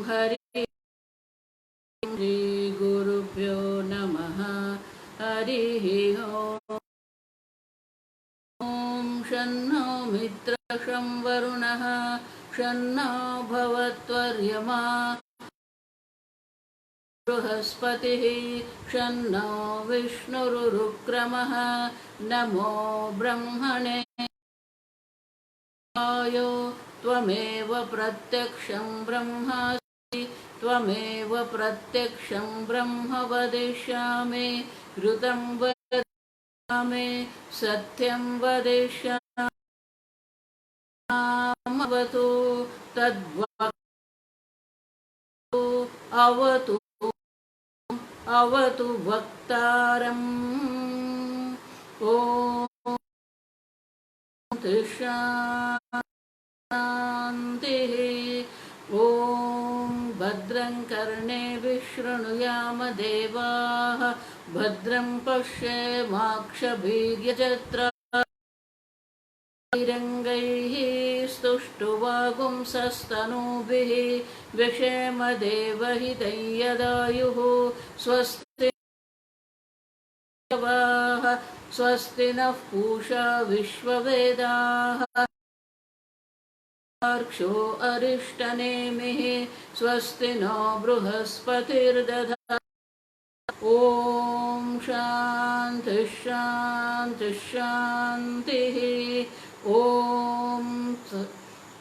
हरि श्रीगुरुभ्यो नमः। हरिः ओम्। शन्नो मित्रः शं वरुणः शन्नो भवत्वर्यमा बृहस्पतिः शन्नो विष्णुरुक्रमः नमो ब्रह्मणे वायो त्वमेव प्रत्यक्षं ब्रह्मासि त्वमेव प्रत्यक्षं ब्रह्म वदिष्यामि ऋतं वदामि सत्यं वदिष्यामवतु तद्वक्तु अवतु वक्तारम् ॐ शान्तिः। ॐ भद्रं कर्णेभिः शृणुयाम देवाः भद्रं पश्येमाक्षभिर्यजत्राभिरङ्गैः स्तुष्टुवागुंसस्तनूभिः व्यशेम देवहितं यदायुः स्वस्ति स्वस्ति नः पूषा विश्ववेदाः अर्क्षो अरिष्टनेमिः स्वस्ति नो बृहस्पतिर्दधातु। ॐ शान्तिः शान्तिः शान्तिः। ॐ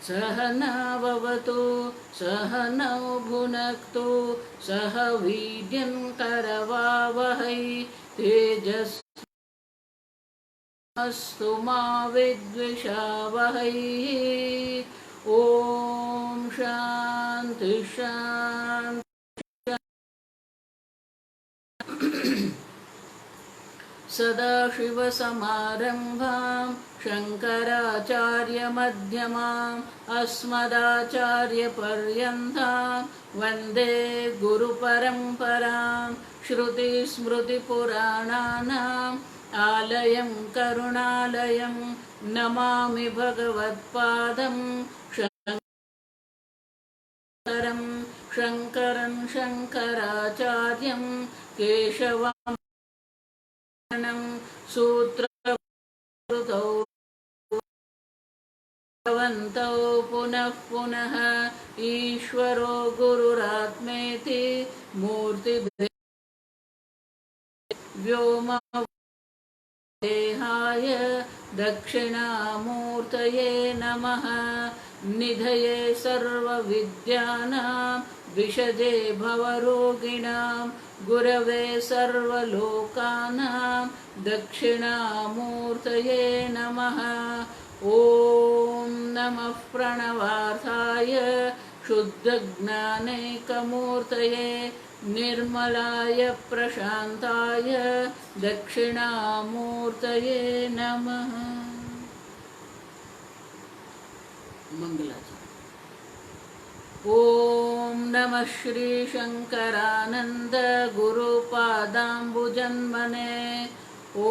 सहना भवतु सहनौ भुनक्तु सह वीर्यं करवावहै तेजस्विनावधीतमस्तु मा विद्विषावहै। ॐ शान्तिः शान्तिः। सदाशिवसमारम्भां शङ्कराचार्यमध्यमाम् अस्मदाचार्यपर्यन्तां वन्दे गुरुपरम्परां। श्रुतिस्मृतिपुराणानाम् आलयं करुणालयं नमामि भगवत्पादं शङ्करं शङ्कराचार्यं केशवं सूत्रकृतौ भगवन्तौ पुनः पुनः ईश्वरो गुरुरात्मेति मूर्तिभेदव्योमवदेहाय दक्षिणामूर्तये नमः। निधये सर्वविद्यानां विशजे भवरोगिणां गुरवे सर्वलोकानां दक्षिणामूर्तये नमः। ॐ नमः प्रणवार्थाय शुद्धज्ञानैकमूर्तये निर्मलाय प्रशान्ताय दक्षिणामूर्तये नमः। मंगलाचरण। ॐ नमः श्रीशङ्करानन्द गुरुपादाम्बुजन्मने ॐ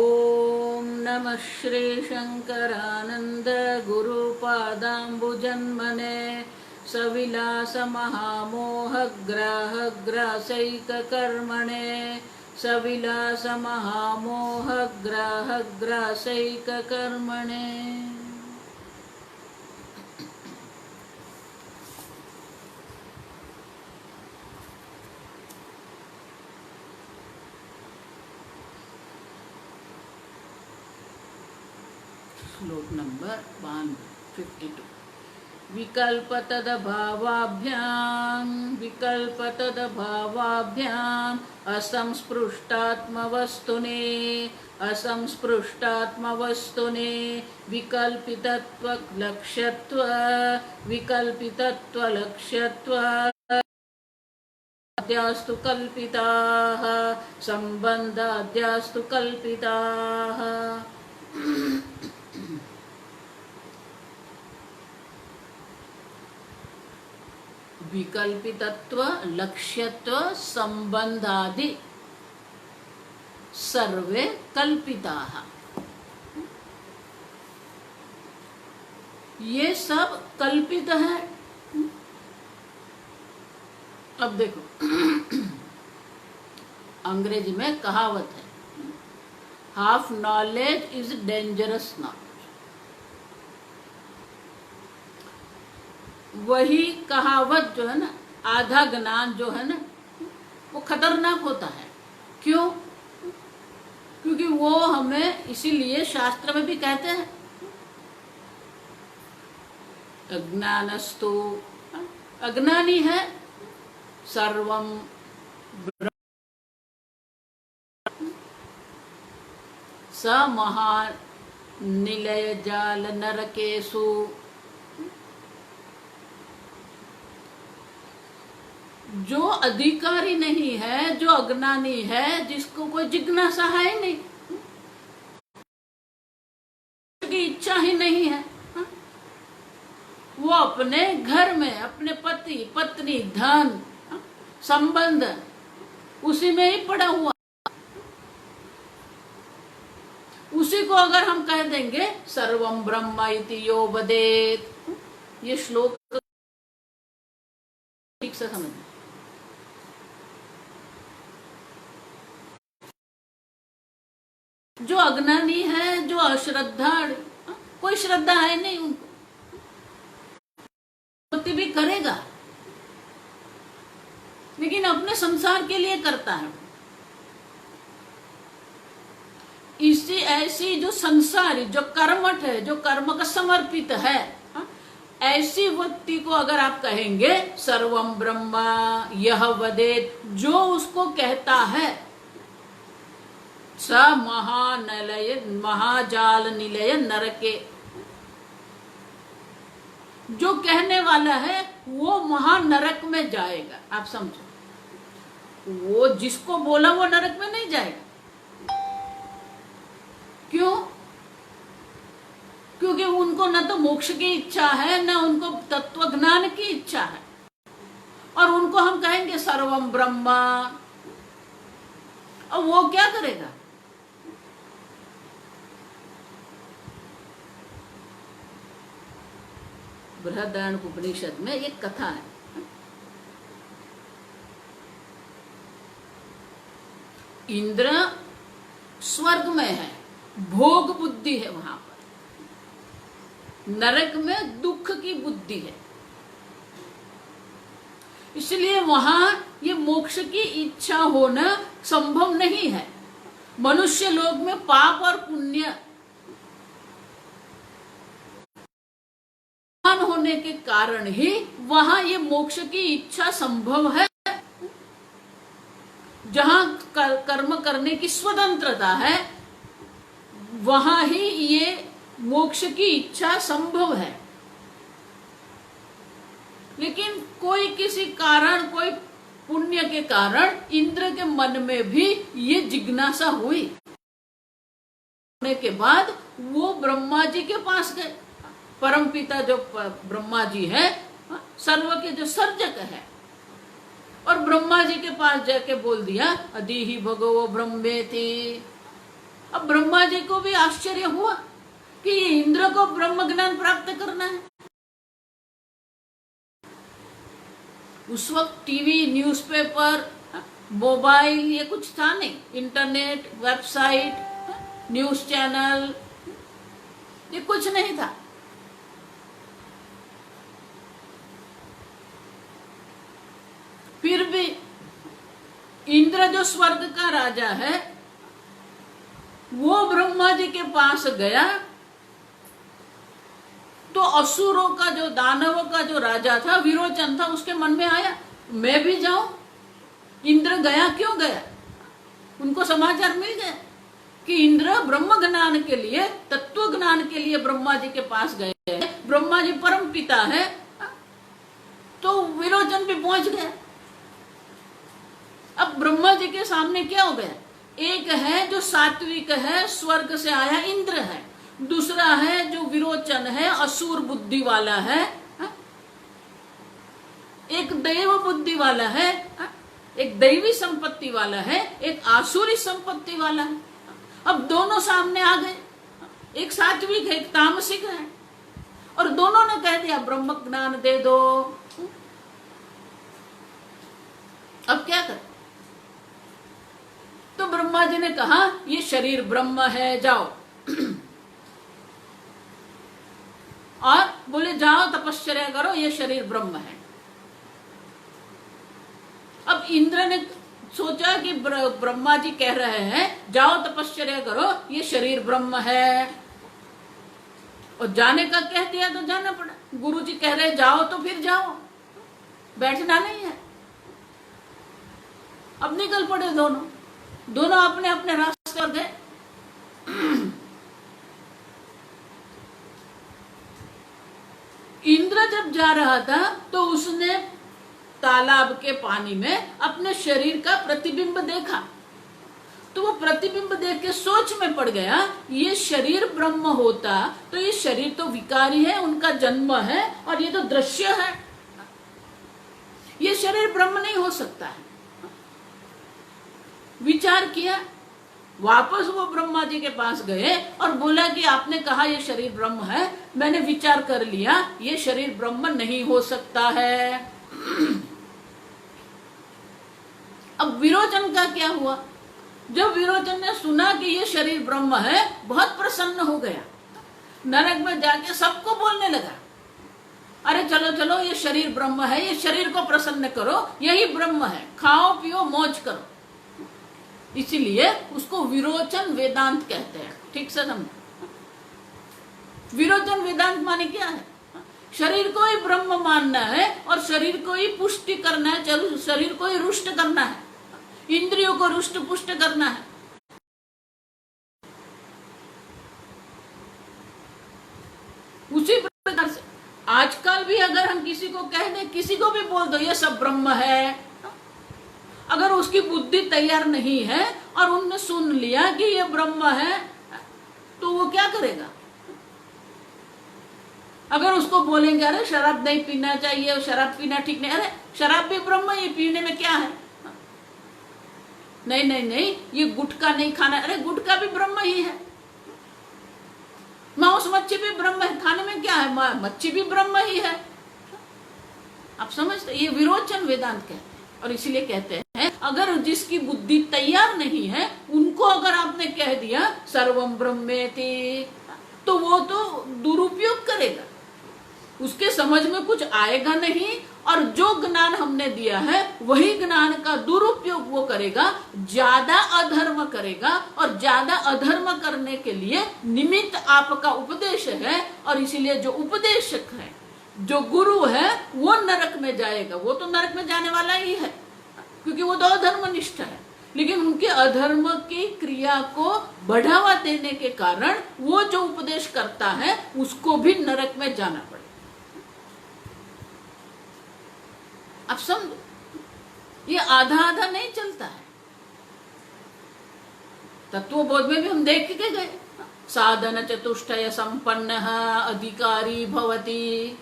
नमः श्रीशङ्करानन्द गुरुपादाम्बुजन्मने सविलासमहामोहग्राहग्रासैककर्मणे सविलासमहामोहग्राहग्रासैककर्मणे। श्लोक नंबर 52। विकल्पतदभावाभ्याम् असंस्पृष्टात्मवस्तुने विकल्पितत्वलक्ष्यत्वाद्यास्तु कल्पिताः सम्बन्धाद्यास्तु कल्पिताः। विकल्पितत्व लक्ष्यत्व संबंधादि सर्वे कल्पिताः। ये सब कल्पित है। अब देखो, अंग्रेजी में कहावत है, half knowledge is dangerous knowledge. वही कहावत जो है ना, आधा ज्ञान जो है ना, वो खतरनाक होता है। क्यों? क्योंकि वो हमें इसीलिए शास्त्र में भी कहते हैं, अज्ञानस्तु, अज्ञानी है सर्वम स महान निलय जाल नरकेशु। जो अधिकारी नहीं है, जो अज्ञानी है, जिसको कोई जिज्ञासा है नहीं, की इच्छा ही नहीं है, वो अपने घर में अपने पति पत्नी धन संबंध उसी में ही पड़ा हुआ। उसी को अगर हम कह देंगे सर्वम ब्रह्म इति यो वदेत, ये श्लोक ठीक से समझ। जो अज्ञानी है, जो अश्रद्धालु, कोई श्रद्धा है नहीं उनको, भक्ति भी करेगा लेकिन अपने संसार के लिए करता है। इसी ऐसी जो संसारी, जो कर्मठ है, जो कर्म का समर्पित है, ऐसी व्यक्ति को अगर आप कहेंगे सर्वम ब्रह्म यह वदेत, जो उसको कहता है स महानलय महाजाल निलय नरके, जो कहने वाला है वो महानरक में जाएगा। आप समझो, वो जिसको बोला वो नरक में नहीं जाएगा। क्यों? क्योंकि उनको न तो मोक्ष की इच्छा है, न उनको तत्व ज्ञान की इच्छा है, और उनको हम कहेंगे सर्वम ब्रह्म, और वो क्या करेगा? बृहदारण्यक उपनिषद में एक कथा है, इंद्र स्वर्ग में है, भोग बुद्धि है वहां पर, नरक में दुख की बुद्धि है, इसलिए वहां ये मोक्ष की इच्छा होना संभव नहीं है। मनुष्य लोक में पाप और पुण्य होने के कारण ही वहां ये मोक्ष की इच्छा संभव है। जहां कर्म करने की स्वतंत्रता है, वहां ही ये मोक्ष की इच्छा संभव है। लेकिन कोई किसी कारण, कोई पुण्य के कारण इंद्र के मन में भी ये जिज्ञासा हुई। होने के बाद वो ब्रह्मा जी के पास गए। परमपिता जो ब्रह्मा जी है, सर्व के जो सर्जक है, और ब्रह्मा जी के पास जाके बोल दिया अदिहि भगवो ब्रह्मेति। अब ब्रह्मा जी को भी आश्चर्य हुआ कि इंद्र को ब्रह्म ज्ञान प्राप्त करना है। उस वक्त टीवी, न्यूज़पेपर, मोबाइल ये कुछ था नहीं, इंटरनेट, वेबसाइट, न्यूज चैनल ये कुछ नहीं था। फिर भी इंद्र जो स्वर्ग का राजा है, वो ब्रह्मा जी के पास गया तो असुरों का जो, दानवों का जो राजा था, विरोचन था, उसके मन में आया मैं भी जाऊं। इंद्र गया। क्यों गया? उनको समाचार मिल गया कि इंद्र ब्रह्म ज्ञान के लिए, तत्व ज्ञान के लिए ब्रह्मा जी के पास गए, ब्रह्मा जी परम पिता है। तो विरोचन भी पहुंच गया। अब ब्रह्मा जी के सामने क्या हो गया? एक है जो सात्विक है, स्वर्ग से आया इंद्र है, दूसरा है जो विरोचन है, असुर बुद्धि वाला है, एक दैव बुद्धि वाला है, एक दैवी संपत्ति वाला है, एक आसुरी संपत्ति वाला है। अब दोनों सामने आ गए, एक सात्विक है, एक तामसिक है, और दोनों ने कह दिया ब्रह्म ज्ञान दे दो। अब क्या करें? तो ब्रह्मा जी ने कहा ये शरीर ब्रह्म है, जाओ। और बोले जाओ तपश्चर्या करो, ये शरीर ब्रह्म है। अब इंद्र ने सोचा कि ब्रह्मा जी कह रहे हैं जाओ तपश्चर्या करो, ये शरीर ब्रह्म है, और जाने का कह दिया तो जाना पड़ा। गुरु जी कह रहे जाओ तो फिर जाओ, बैठना नहीं है। अब निकल पड़े दोनों अपने अपने रास्ते पर गए। इंद्र जब जा रहा था तो उसने तालाब के पानी में अपने शरीर का प्रतिबिंब देखा। तो वो प्रतिबिंब देख के सोच में पड़ गया, ये शरीर ब्रह्म होता तो ये शरीर तो विकारी है, उनका जन्म है, और ये तो दृश्य है, ये शरीर ब्रह्म नहीं हो सकता है। विचार किया, वापस वो ब्रह्मा जी के पास गए और बोला कि आपने कहा ये शरीर ब्रह्म है, मैंने विचार कर लिया, ये शरीर ब्रह्म नहीं हो सकता है। अब विरोचन का क्या हुआ? जब विरोचन ने सुना कि ये शरीर ब्रह्म है, बहुत प्रसन्न हो गया। नरक में जाके सबको बोलने लगा, अरे चलो चलो, ये शरीर ब्रह्म है, ये शरीर को प्रसन्न करो, यही ब्रह्म है, खाओ पियो मौज करो। इसीलिए उसको विरोचन वेदांत कहते हैं। ठीक से समझो, विरोचन वेदांत माने क्या है? शरीर को ही ब्रह्म मानना है और शरीर को ही पुष्टि करना है, चलो शरीर को ही रुष्ट करना है, इंद्रियों को रुष्ट पुष्ट करना है। उसी प्रकार से आजकल भी अगर हम किसी को कह दें, किसी को भी बोल दो ये सब ब्रह्म है, अगर उसकी बुद्धि तैयार नहीं है और उनने सुन लिया कि ये ब्रह्म है, तो वो क्या करेगा? अगर उसको बोलेंगे अरे शराब नहीं पीना चाहिए, शराब पीना ठीक नहीं, अरे शराब भी ब्रह्म, ये पीने में क्या है? नहीं नहीं नहीं, ये गुटखा नहीं खाना, अरे गुटखा भी ब्रह्म ही है। मांस मच्छी भी ब्रह्म है, खाने में क्या है? मच्छी भी ब्रह्म ही है। आप समझते? ये विरोचन वेदांत कहते हैं। और इसीलिए कहते हैं अगर जिसकी बुद्धि तैयार नहीं है, उनको अगर आपने कह दिया सर्वम ब्रह्मेति, तो वो तो दुरुपयोग करेगा, उसके समझ में कुछ आएगा नहीं, और जो ज्ञान हमने दिया है वही ज्ञान का दुरुपयोग वो करेगा, ज्यादा अधर्म करेगा, और ज्यादा अधर्म करने के लिए निमित्त आपका उपदेश है। और इसीलिए जो उपदेशक है, जो गुरु है, वो नरक में जाएगा। वो तो नरक में जाने वाला ही है, क्योंकि वो तो अधर्मनिष्ठ है, लेकिन उनके अधर्म की क्रिया को बढ़ावा देने के कारण वो जो उपदेश करता है उसको भी नरक में जाना पड़ेगा। आप समझो, ये आधा आधा नहीं चलता है। तत्वबोध में भी हम देख के गए, साधन चतुष्टय संपन्न अधिकारी भवति।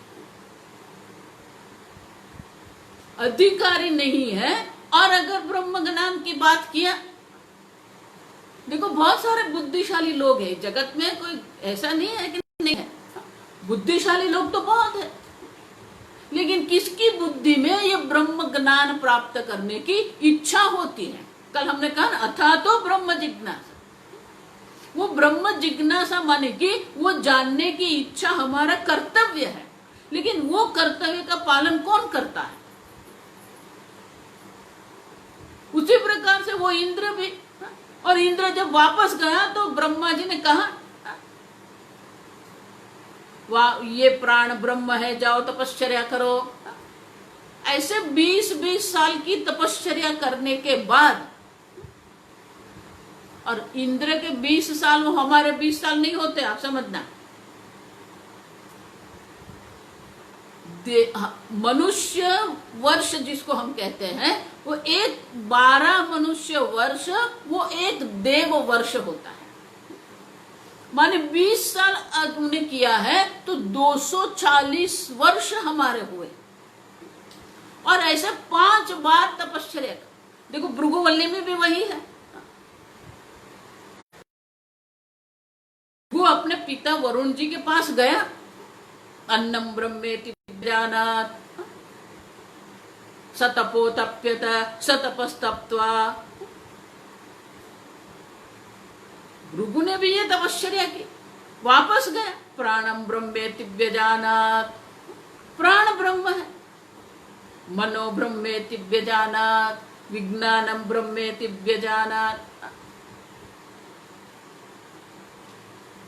अधिकारी नहीं है और अगर ब्रह्म ज्ञान की बात किया, देखो बहुत सारे बुद्धिशाली लोग हैं जगत में, कोई ऐसा नहीं है कि नहीं है, बुद्धिशाली लोग तो बहुत है, लेकिन किसकी बुद्धि में ये ब्रह्म ज्ञान प्राप्त करने की इच्छा होती है? कल हमने कहा अथा तो ब्रह्म जिज्ञासा, वो ब्रह्म जिज्ञासा माने कि वो जानने की इच्छा हमारा कर्तव्य है, लेकिन वो कर्तव्य का पालन कौन करता है? उसी प्रकार से वो इंद्र भी, और इंद्र जब वापस गया तो ब्रह्मा जी ने कहा वाह ये प्राण ब्रह्म है, जाओ तपश्चर्या करो। ऐसे 20-20 साल की तपश्चर्या करने के बाद, और इंद्र के 20 साल वो हमारे 20 साल नहीं होते, आप समझना। मनुष्य वर्ष जिसको हम कहते हैं, वो 12 मनुष्य वर्ष वो एक देव वर्ष होता है। माने 20 साल तुमने किया है तो 240 वर्ष हमारे हुए, और ऐसे 5 बार तपश्चर्या। देखो भृगुवल्ली में भी वही है, वो अपने पिता वरुण जी के पास गया, अन्नम ब्रह्मेति जानात, स तपोतप्यत स तपस्तप्त्वा। भृगु ने भी ये तपश्चर्या की, वापस गया। प्राणम ब्रह्मेति व्यजानात्, प्राण ब्रह्म है। मनो ब्रह्मेति व्यजानात्, विज्ञानम ब्रह्मेति व्यजानात्।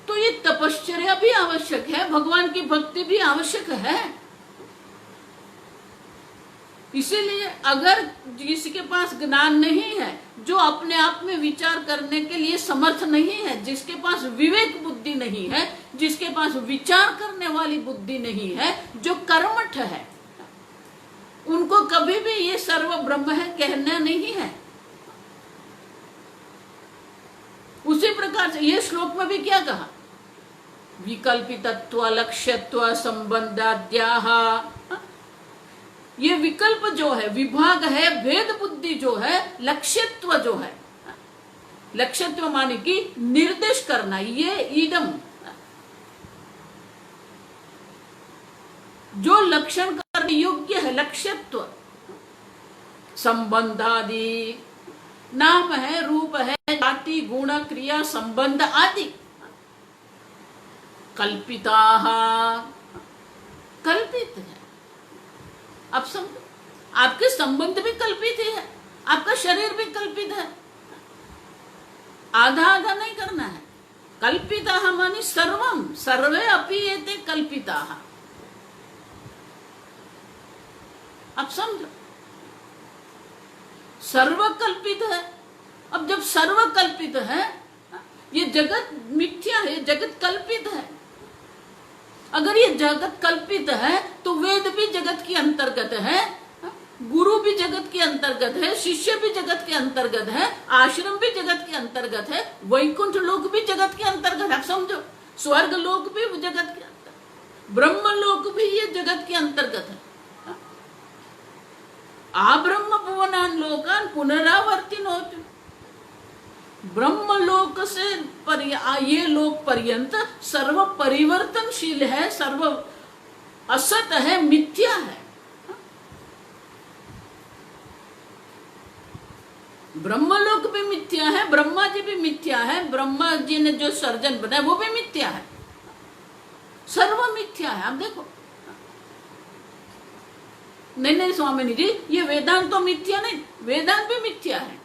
तो ये तपश्चर्या भी आवश्यक है, भगवान की भक्ति भी आवश्यक है। इसीलिए अगर किसी के पास ज्ञान नहीं है, जो अपने आप में विचार करने के लिए समर्थ नहीं है, जिसके पास विवेक बुद्धि नहीं है, जिसके पास विचार करने वाली बुद्धि नहीं है, जो कर्मठ है, उनको कभी भी ये सर्व ब्रह्म है कहना नहीं है। उसी प्रकार से ये श्लोक में भी क्या कहा, विकल्पितत्व लक्ष्यत्व संबंधाद्याः। ये विकल्प जो है, विभाग है, भेद बुद्धि जो है, लक्ष्यत्व जो है, लक्ष्यत्व माने कि निर्देश करना, ये इदम जो लक्षण करने योग्य है, लक्ष्यत्व। संबंधादि, नाम है, रूप है, जाति गुण क्रिया संबंध आदि। कल्पिताः, कल्पित है। अब समझो, आपके संबंध भी कल्पित है, आपका शरीर भी कल्पित है। आधा आधा नहीं करना है। कल्पिताः मानी सर्वम, सर्वे अपि एते कल्पिताः। अब समझो, सर्व कल्पित है। अब जब सर्व कल्पित है, ये जगत मिथ्या है, जगत कल्पित है। अगर ये जगत कल्पित है तो वेद भी जगत के अंतर्गत है, गुरु भी जगत के अंतर्गत है, शिष्य भी जगत के अंतर्गत है, आश्रम भी जगत के अंतर्गत है, वैकुंठ लोक भी जगत के अंतर्गत है। समझो, स्वर्ग लोक भी जगत के अंतर्गत, ब्रह्म लोक भी ये जगत के अंतर्गत है। आ ब्रह्म भुवनान लोकान पुनरावर्तिनोति। ब्रह्म लोक से ये लोक पर्यंत सर्व परिवर्तनशील है, सर्व असत है, मिथ्या है। ब्रह्मलोक भी मिथ्या है, ब्रह्मा जी भी मिथ्या है, ब्रह्मा जी ने जो सर्जन बनाया वो भी मिथ्या है, सर्व मिथ्या है। आप देखो, नहीं स्वामिनी जी, ये वेदांत तो मिथ्या नहीं, वेदांत भी मिथ्या है।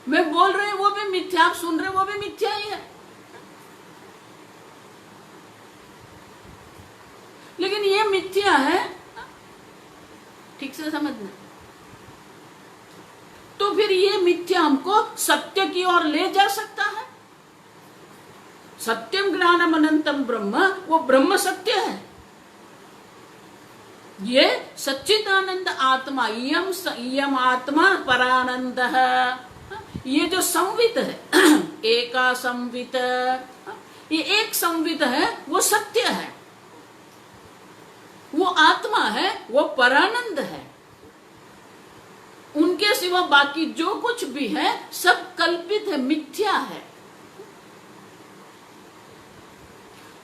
मैं बोल रही हूं वो भी मिथ्या, आप सुन रहे वो भी मिथ्या ही है। लेकिन ये मिथ्या है, ठीक से समझना। तो फिर ये मिथ्या हमको सत्य की ओर ले जा सकता है। सत्यम ज्ञानम अनंतम ब्रह्म, वो ब्रह्म सत्य है। ये सच्चिदानंद आत्मा, इयम आत्मा परानंद है। ये जो संवित है, एका संवित, ये एक संवित है, वो सत्य है, वो आत्मा है, वो परानंद है। उनके सिवा बाकी जो कुछ भी है सब कल्पित है, मिथ्या है।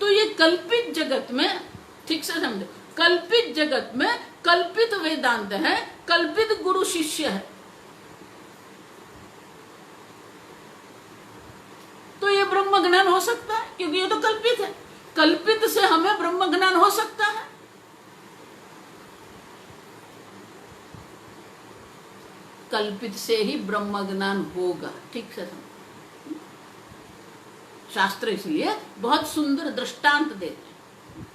तो ये कल्पित जगत में, ठीक से समझो, कल्पित जगत में कल्पित वेदांत है, कल्पित गुरु शिष्य है। तो ये ब्रह्म ज्ञान हो सकता है, क्योंकि ये तो कल्पित है। कल्पित से हमें ब्रह्म ज्ञान हो सकता है। कल्पित से ही ब्रह्म ज्ञान होगा, ठीक से समझो। शास्त्र इसलिए बहुत सुंदर दृष्टांत देते हैं।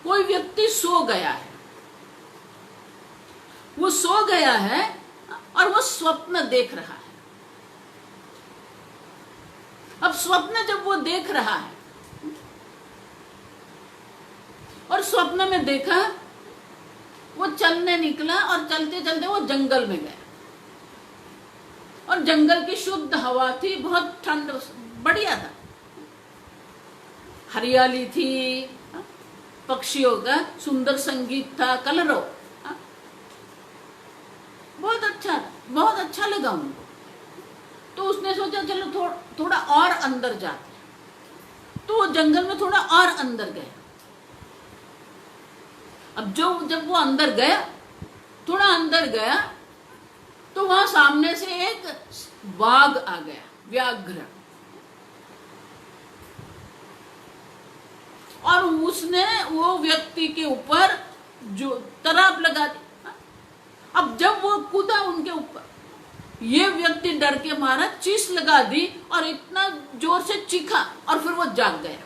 कोई व्यक्ति सो गया है, वो सो गया है और वो स्वप्न देख रहा है। अब स्वप्न जब वो देख रहा है और स्वप्न में देखा, वो चलने निकला और चलते चलते वो जंगल में गया और जंगल की शुद्ध हवा थी, बहुत ठंड, बढ़िया था, हरियाली थी, पक्षियों का सुंदर संगीत था, कलरव, बहुत अच्छा था, बहुत अच्छा लगा उनको। तो उसने सोचा चलो थोड़ा और अंदर जाते हैं। तो वो जंगल में थोड़ा और अंदर गया। अब जब वो अंदर गया, थोड़ा अंदर गया, तो वहां सामने से एक बाघ आ गया, व्याघ्र, और उसने वो व्यक्ति के ऊपर जो तराप लगा दी। अब जब वो कूदा उनके ऊपर, ये व्यक्ति डर के मारा चीस लगा दी और इतना जोर से चीखा, और फिर वो जाग गया।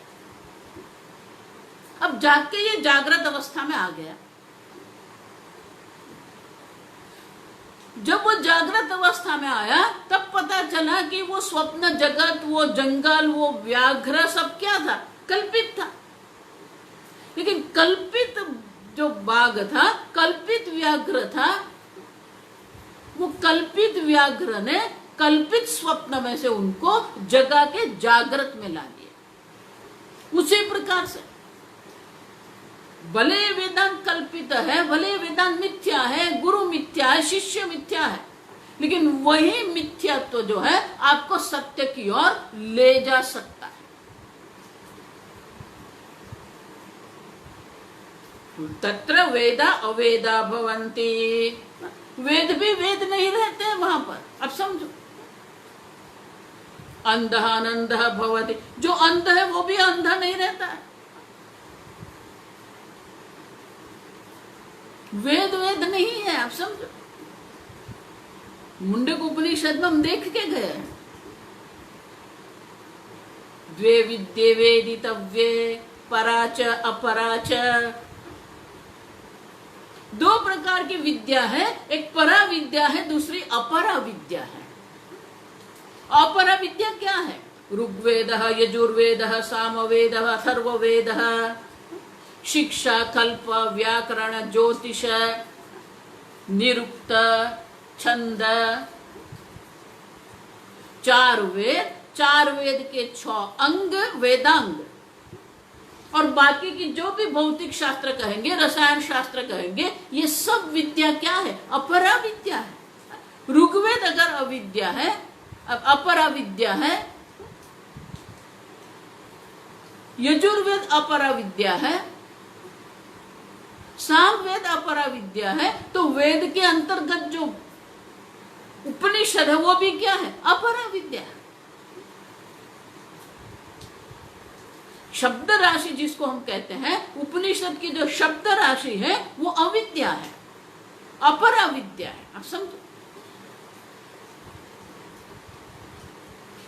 अब जाग के ये जागृत अवस्था में आ गया। जब वो जागृत अवस्था में आया तब पता चला कि वो स्वप्न जगत, वो जंगल, वो व्याघ्र सब क्या था? कल्पित था। लेकिन कल्पित जो बाघ था, कल्पित व्याघ्र था, वो कल्पित व्याघ्र ने कल्पित स्वप्न में से उनको जगा के जागृत में ला दिया। उसी प्रकार से भले वेदांत कल्पित है, भले वेदांत मिथ्या है, गुरु मिथ्या है, शिष्य मिथ्या है, लेकिन वही मिथ्यात्व जो है आपको सत्य की ओर ले जा सकता है। तत्र वेदा अवेदा भवन्ति, वेद भी वेद नहीं रहते हैं वहां पर। अब समझो, अंधः अनंधः भवति, जो अंध है वो भी अंधा नहीं रहता है। वेद वेद नहीं है। आप समझो, मुंडक उपनिषद में हम देख के गए, द्वे विद्ये वेदितव्ये पराच अपराच, दो प्रकार की विद्या है, एक परा विद्या है, दूसरी अपरा विद्या है। अपरा विद्या क्या है? ऋग्वेदः, यजुर्वेदः, सामवेदः, अथर्ववेदः, शिक्षा, कल्प, व्याकरण, ज्योतिष, निरुक्त, छंद, चार वेद के 6 अंग वेदांग, और बाकी की जो भी भौतिक शास्त्र कहेंगे, रसायन शास्त्र कहेंगे, ये सब विद्या क्या है? अपरा विद्या है। ऋग्वेद अगर अविद्या है, अपरा विद्या है, यजुर्वेद अपरा विद्या है, सामवेद अपरा विद्या है, तो वेद के अंतर्गत जो उपनिषद है वो भी क्या है? अपरा विद्या है। शब्द राशि जिसको हम कहते हैं, उपनिषद की जो शब्द राशि है वो अविद्या है, अपरा विद्या है। आप समझो,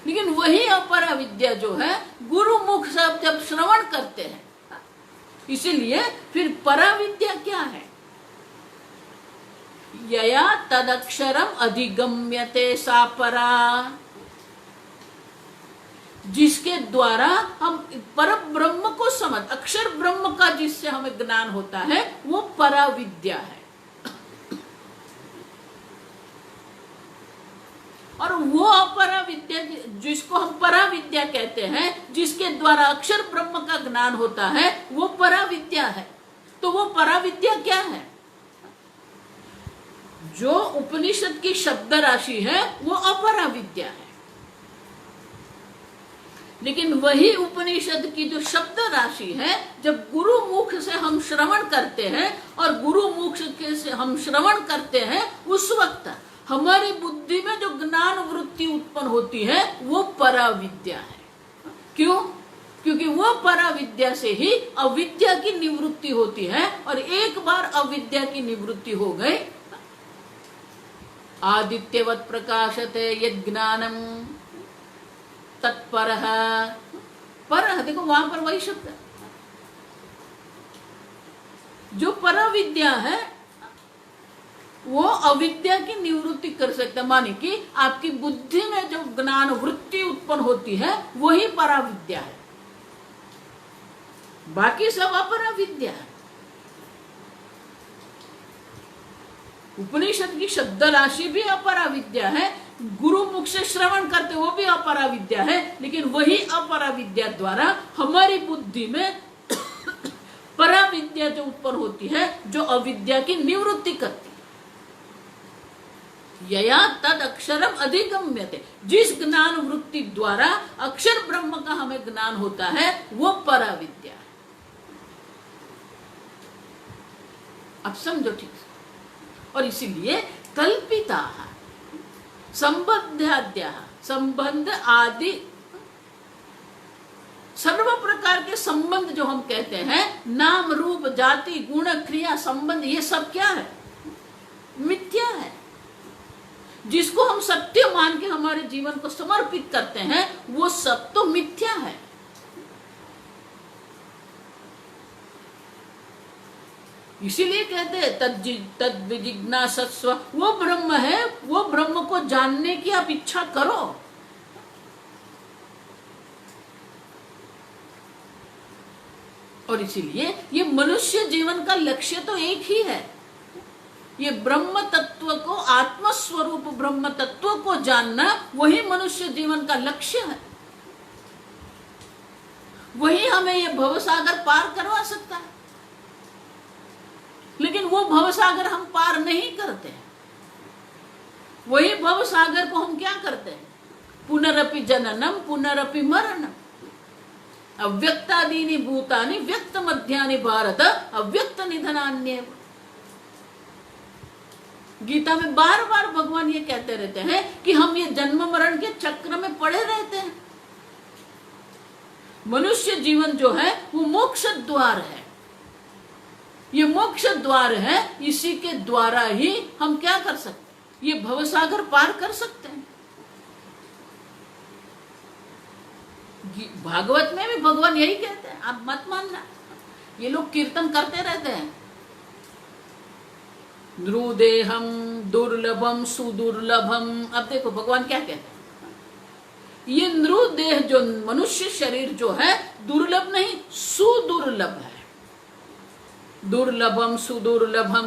लेकिन वही अपरा विद्या जो है गुरु मुख से जब श्रवण करते हैं, इसीलिए फिर परा विद्या क्या है? यया तदक्षरम अधिगम्यते सा परा, जिसके द्वारा हम पर ब्रह्म को समझ, अक्षर ब्रह्म का जिससे हमें ज्ञान होता है वो परा विद्या है। और वो अपरा विद्या जिसको हम परा विद्या कहते हैं, जिसके द्वारा अक्षर ब्रह्म का ज्ञान होता है, वो परा विद्या है। तो वो परा विद्या क्या है? जो उपनिषद की शब्द राशि है वो अपरा विद्या है। लेकिन वही उपनिषद की जो शब्द राशि है, जब गुरु मुख से हम श्रवण करते हैं, और गुरु मुख से हम श्रवण करते हैं, उस वक्त हमारी बुद्धि में जो ज्ञान वृत्ति उत्पन्न होती है वो परा विद्या है। क्यों? क्योंकि वो परा विद्या से ही अविद्या की निवृत्ति होती है, और एक बार अविद्या की निवृत्ति हो गई, आदित्यवत प्रकाशते यद ज्ञानम तत्परः, पर देखो वहां पर वही शब्द है। जो परा विद्या है वो अविद्या की निवृत्ति कर सकता है। माने कि आपकी बुद्धि में जो ज्ञान वृत्ति उत्पन्न होती है वही परा विद्या है, बाकी सब अपरा विद्या है। उपनिषद की शब्द राशि भी अपरा विद्या है, गुरु मुख से श्रवण करते वो भी अपरा विद्या है, लेकिन वही अपरा विद्या द्वारा हमारी बुद्धि में परा विद्या जो उत्पन्न होती है, जो अविद्या की निवृत्ति करती है। यया तद अक्षरम अधिगम्यते, जिस ज्ञान वृत्ति द्वारा अक्षर ब्रह्म का हमें ज्ञान होता है वो पराविद्या है। अब समझो ठीक से। और इसीलिए कल्पिता संबंधाद्या, संबंध आदि सर्व प्रकार के संबंध जो हम कहते हैं, नाम रूप जाति गुण क्रिया संबंध, ये सब क्या है? मिथ्या है। जिसको हम सत्य मान के हमारे जीवन को समर्पित करते हैं वो सब तो मिथ्या है। इसीलिए कहते हैं तद विजिज्ञासस्व, वो ब्रह्म है, वो ब्रह्म को जानने की आप इच्छा करो। और इसीलिए ये मनुष्य जीवन का लक्ष्य तो एक ही है, ये ब्रह्म तत्व को, आत्मस्वरूप ब्रह्म तत्व को जानना, वही मनुष्य जीवन का लक्ष्य है। वही हमें ये भवसागर पार करवा सकता है। लेकिन वो भवसागर हम पार नहीं करते हैं। वही भवसागर को हम क्या करते हैं? पुनरपि जननम पुनरपि मरणम, अव्यक्तादीनि भूतानि व्यक्त मध्यानि भारत अव्यक्त निधनान्येव। गीता में बार बार भगवान ये कहते रहते हैं कि हम ये जन्म मरण के चक्र में पड़े रहते हैं। मनुष्य जीवन जो है वो मोक्ष द्वार है, ये मोक्ष द्वार है। इसी के द्वारा ही हम क्या कर सकते हैं? ये भवसागर पार कर सकते हैं। भागवत में भी भगवान यही कहते हैं, आप मत मानना। ये लोग कीर्तन करते रहते हैं, नृदेहम दुर्लभम सुदुर्लभम। अब देखो भगवान क्या कहते हैं, ये नृदेह जो मनुष्य शरीर जो है दुर्लभ नहीं सुदुर्लभ है। दुर्लभम सुदुर्लभम।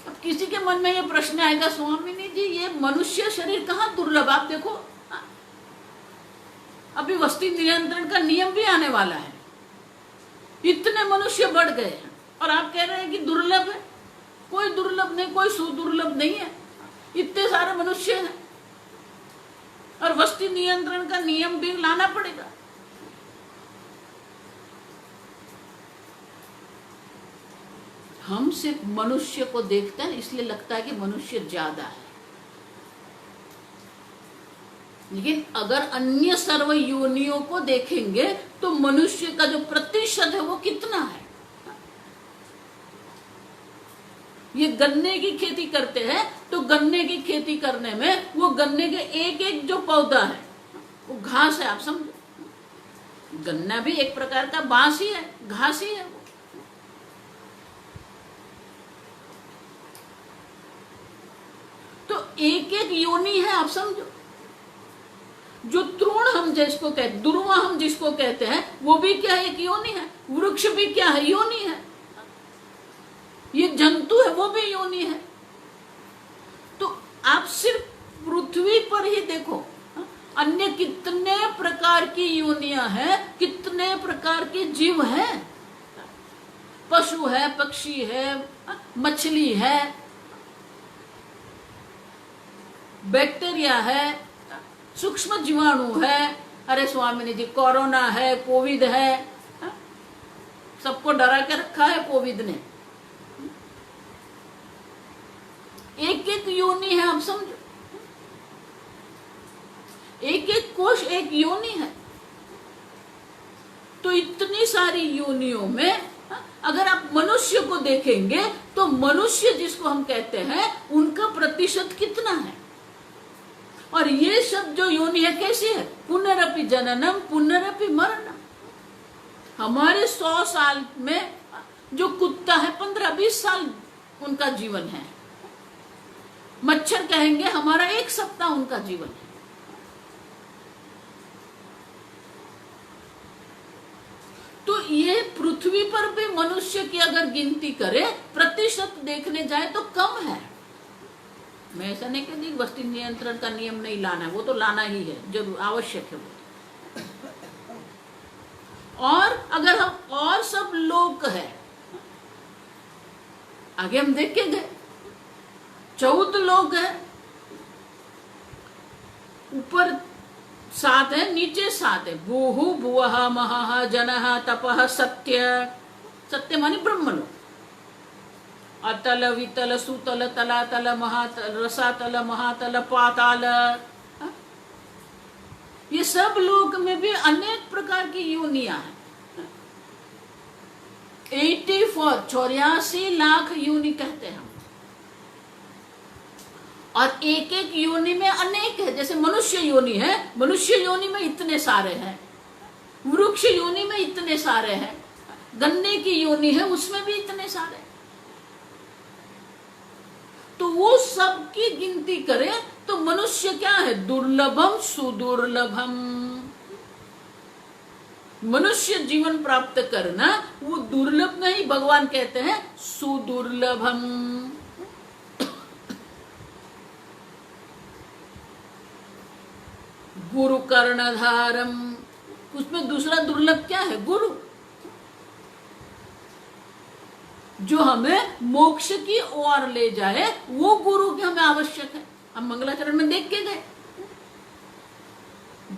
अब किसी के मन में ये प्रश्न आएगा, स्वामिनी जी ये मनुष्य शरीर कहाँ दुर्लभ? आप देखो अभी वस्ती नियंत्रण का नियम भी आने वाला है, इतने मनुष्य बढ़ गए हैं और आप कह रहे हैं कि दुर्लभ है। कोई दुर्लभ नहीं, कोई सुदुर्लभ नहीं है, इतने सारे मनुष्य हैं और वस्ती नियंत्रण का नियम भी लाना पड़ेगा। हम सिर्फ मनुष्य को देखते हैं, इसलिए लगता है कि मनुष्य ज्यादा है। लेकिन अगर अन्य सर्व योनियों को देखेंगे तो मनुष्य का जो प्रतिशत है वो कितना है? ये गन्ने की खेती करते हैं तो गन्ने की खेती करने में वो गन्ने के एक एक जो पौधा है वो घास है। आप समझो, गन्ना भी एक प्रकार का बांस ही है, घास ही है वो। तो एक एक योनि है, आप समझो। जो तृण हम जिसको कहते, दुर्वा हम जिसको कहते हैं, वो भी क्या है? एक योनि है। वृक्ष भी क्या है? योनि है। ये जंतु है, वो भी योनि है। तो आप सिर्फ पृथ्वी पर ही देखो, अन्य कितने प्रकार की योनियां हैं, कितने प्रकार के जीव हैं। पशु है, पक्षी है, मछली है, बैक्टीरिया है, सूक्ष्म जीवाणु है। अरे स्वामी जी कोरोना है, कोविड है, सबको डरा के रखा है कोविड ने। एक एक योनि है, आप समझो। एक एक कोश एक योनि है। तो इतनी सारी योनियों में अगर आप मनुष्य को देखेंगे तो मनुष्य जिसको हम कहते हैं उनका प्रतिशत कितना है? और ये सब जो योनि है कैसी है? पुनरपि जननम पुनरपि मरणम। हमारे 100 साल में जो कुत्ता है 15-20 साल उनका जीवन है। मच्छर कहेंगे हमारा 1 सप्ताह उनका जीवन है। तो ये पृथ्वी पर भी मनुष्य की अगर गिनती करें, प्रतिशत देखने जाए तो कम है। मैं ऐसा नहीं कहती वस्ती नियंत्रण का नियम नहीं लाना है, वो तो लाना ही है, जरूर आवश्यक है वो। और अगर हम और सब लोग है, आगे हम देख के गए 14 लोग हैं, ऊपर 7 है, नीचे 7 है। भूहु भुवः महः जनः तपः सत्य। सत्य माने ब्रह्मलोक। अतल वितल सुतल तलातल महातल रसातल महातल पाताल, ये सब लोक में भी अनेक प्रकार की योनियां हैं। 84 लाख योनि कहते हैं हम। और एक एक योनि में अनेक है। जैसे मनुष्य योनि है, मनुष्य योनि में इतने सारे हैं, वृक्ष योनि में इतने सारे हैं, गन्ने की योनि है उसमें भी इतने सारे। तो वो सब की गिनती करें तो मनुष्य क्या है? दुर्लभम सुदुर्लभम। मनुष्य जीवन प्राप्त करना वो दुर्लभ नहीं, भगवान कहते हैं सुदुर्लभम। गुरु कर्णधारम, उसमें दूसरा दुर्लभ क्या है? गुरु, जो हमें मोक्ष की ओर ले जाए, वो गुरु की हमें आवश्यक है। हम मंगलाचरण में देख के गए,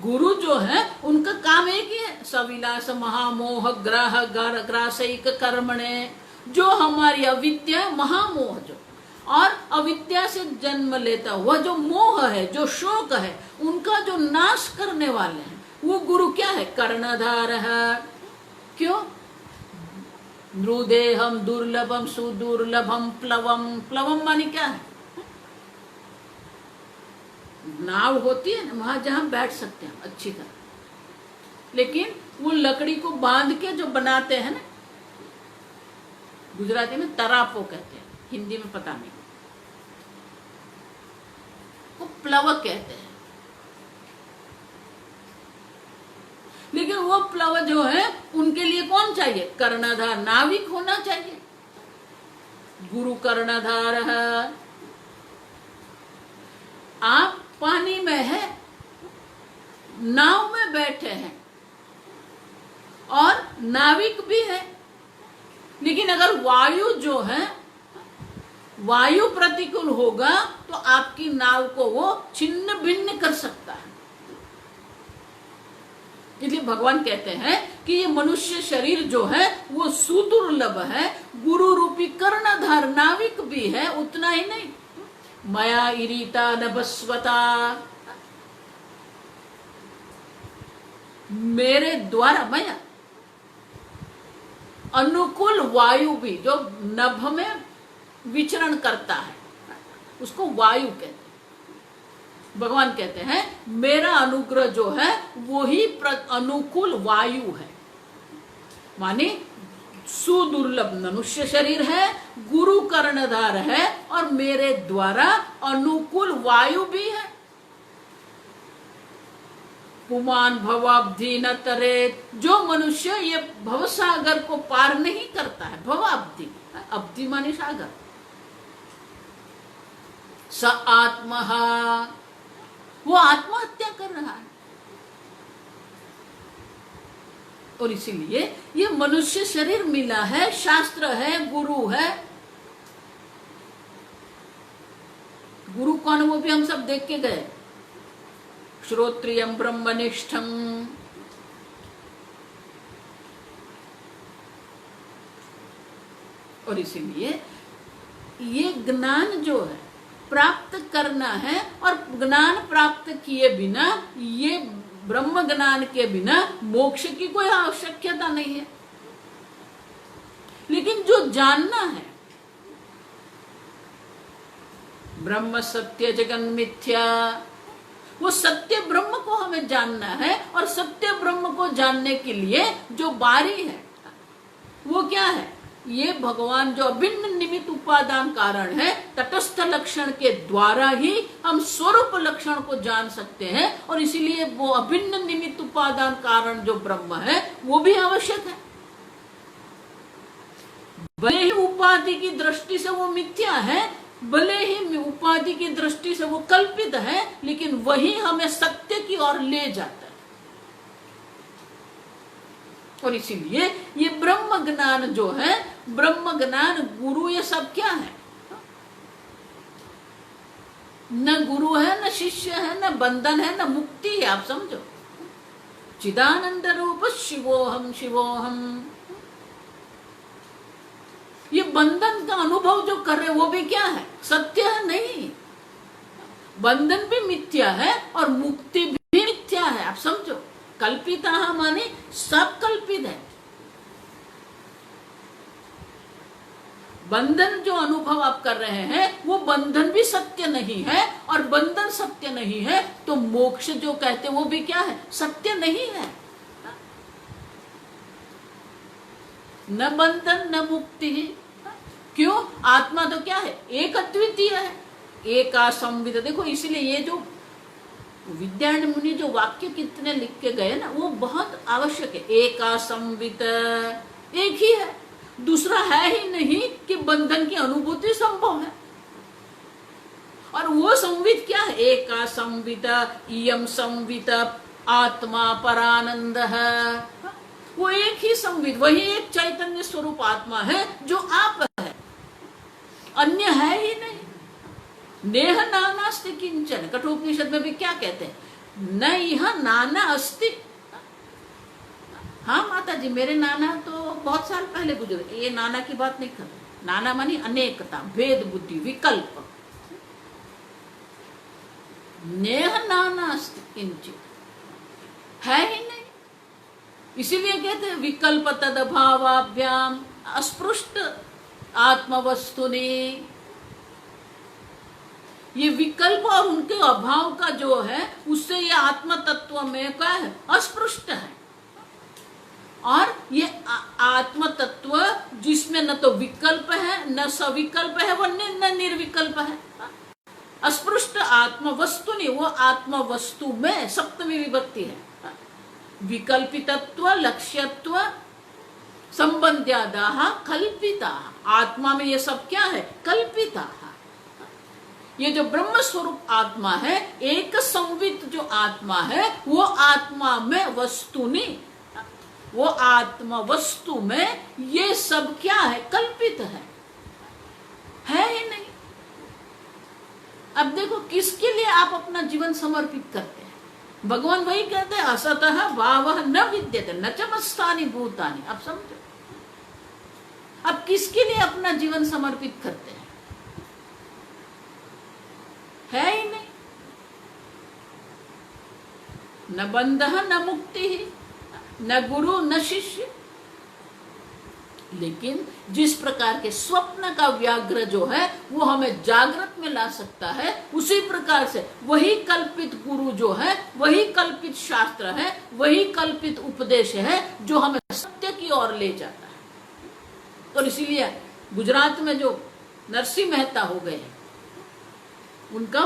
गुरु जो है उनका काम एक ही है, सविलास महामोह ग्राह ग्रासैक कर्मणे। जो हमारी अविद्या महामोह जो और अविद्या से जन्म लेता हुआ जो मोह है, जो शोक है, उनका जो नाश करने वाले हैं, वो गुरु क्या है? कर्णधार है। क्यों? नृदेहम दुर्लभम सुदुर्लभम प्लवम। प्लवम माने क्या है? नाव होती है ना, वहां जहां बैठ सकते हैं अच्छी तरह, लेकिन वो लकड़ी को बांध के जो बनाते हैं ना, गुजराती में तरापो कहते हैं, हिंदी में पता नहीं, वो प्लवक कहते हैं। लेकिन वो प्लव जो है उनके लिए कौन चाहिए? कर्णधार, नाविक होना चाहिए। गुरु कर्णधार है। आप पानी में है, नाव में बैठे हैं और नाविक भी है, लेकिन अगर वायु जो है, वायु प्रतिकूल होगा तो आपकी नाव को वो छिन्न भिन्न कर सकता है। इसलिए भगवान कहते हैं कि ये मनुष्य शरीर जो है वो सुदुर्लभ है, गुरु रूपी कर्णधार नाविक भी है। उतना ही नहीं, मया इरीता नभस्वता, मेरे द्वारा मया अनुकूल वायु भी जो नभ में विचरण करता है उसको वायु कहते हैं। भगवान कहते हैं मेरा अनुग्रह जो है वो ही अनुकूल वायु है। माने सुदुर्लभ मनुष्य शरीर है, गुरु कर्णधार है और मेरे द्वारा अनुकूल वायु भी है। पुमान भवाब्धि न तरे, जो मनुष्य ये भवसागर को पार नहीं करता है, भवाब्धि, अब्धि माने सागर, स आत्महा, वो आत्महत्या कर रहा है। और इसीलिए ये मनुष्य शरीर मिला है, शास्त्र है, गुरु है। गुरु कौन, वो भी हम सब देख के गए। श्रोत्रियम ब्रह्मनिष्ठम, और इसीलिए ये ज्ञान जो है प्राप्त करना है, और ज्ञान प्राप्त किए बिना, ये ब्रह्म ज्ञान के बिना मोक्ष की कोई आवश्यकता नहीं है। लेकिन जो जानना है, ब्रह्म सत्य जगन मिथ्या, वो सत्य ब्रह्म को हमें जानना है। और सत्य ब्रह्म को जानने के लिए जो बारी है वो क्या है? ये भगवान जो अभिन्न निमित्त उपादान कारण है, तटस्थ लक्षण के द्वारा ही हम स्वरूप लक्षण को जान सकते हैं। और इसीलिए वो अभिन्न निमित्त उपादान कारण जो ब्रह्म है वो भी आवश्यक है। भले ही उपाधि की दृष्टि से वो मिथ्या है, भले ही उपाधि की दृष्टि से वो कल्पित है, लेकिन वही हमें सत्य की ओर ले जाता है। और इसीलिए ये ब्रह्म ज्ञान जो है, ब्रह्म ज्ञान, गुरु, ये सब क्या है? न गुरु है, न शिष्य है, न बंधन है, न मुक्ति है। आप समझो, चिदानंद रूप शिवोहम शिवोहम। ये बंधन का अनुभव जो कर रहे वो भी क्या है? सत्य है? नहीं, बंधन भी मिथ्या है और मुक्ति भी मिथ्या है। आप समझो, कल्पिता माने सब कल्पित है। बंधन जो अनुभव आप कर रहे हैं वो बंधन भी सत्य नहीं है, और बंधन सत्य नहीं है तो मोक्ष जो कहते वो भी क्या है? सत्य नहीं है। न बंधन न मुक्ति। क्यों? आत्मा तो क्या है? एक अद्वितीय है, एका संवित। देखो, इसलिए ये जो विद्यारण्य मुनि जो वाक्य कितने लिख के गए ना, वो बहुत आवश्यक है। एका संवित, एक ही है, दूसरा है ही नहीं कि बंधन की अनुभूति संभव है। और वो संवित क्या है? एका संवित इयम संवित आत्मा परानंद है। वो एक ही संवित, वही एक चैतन्य स्वरूप आत्मा है जो आप है, अन्य है ही नहीं। नेह नानास्ति किंचन, कठोपनिषद में भी क्या कहते हैं? न यह नाना अस्ति। हाँ माता जी, मेरे नाना तो बहुत साल पहले गुजरे, ये नाना की बात नहीं कर रहे। नाना मानी अनेकता, भेद बुद्धि, विकल्प। नेह नाना अस्ति किंचित, है ही नहीं। इसीलिए कहते हैं विकल्प तदभावाभ्याम अस्पृष्ट आत्मवस्तुनि। ये विकल्प और उनके अभाव का जो है, उससे ये आत्म तत्व में क्या है? अस्पृष्ट है। और ये आत्म तत्व जिसमें न तो विकल्प है न सविकल्प है, वो न निर्विकल्प है। अस्पृष्ट आत्म वस्तु नहीं, वो आत्म वस्तु में सप्तमी विभक्ति है। विकल्पितत्व लक्ष्यत्व संबंध्यादाः कल्पिता। आत्मा में ये सब क्या है? कल्पिता। ये जो ब्रह्म स्वरूप आत्मा है, एक संवित जो आत्मा है, वो आत्मा में वस्तुनि, वो आत्मा वस्तु में ये सब क्या है? कल्पित है ही नहीं। अब देखो, किसके लिए आप अपना जीवन समर्पित करते हैं? भगवान वही कहते हैं, असतः भावः न विद्यते न च मत्स्थानि भूतानि। आप समझो, अब किसके लिए अपना जीवन समर्पित करते हैं? है ही नहीं। न बंधः न मुक्ति, न गुरु न शिष्य। लेकिन जिस प्रकार के स्वप्न का व्याघ्र जो है वो हमें जागृत में ला सकता है, उसी प्रकार से वही कल्पित गुरु जो है, वही कल्पित शास्त्र है, वही कल्पित उपदेश है जो हमें सत्य की ओर ले जाता है। और इसीलिए गुजरात में जो नरसिंह मेहता हो गए, उनका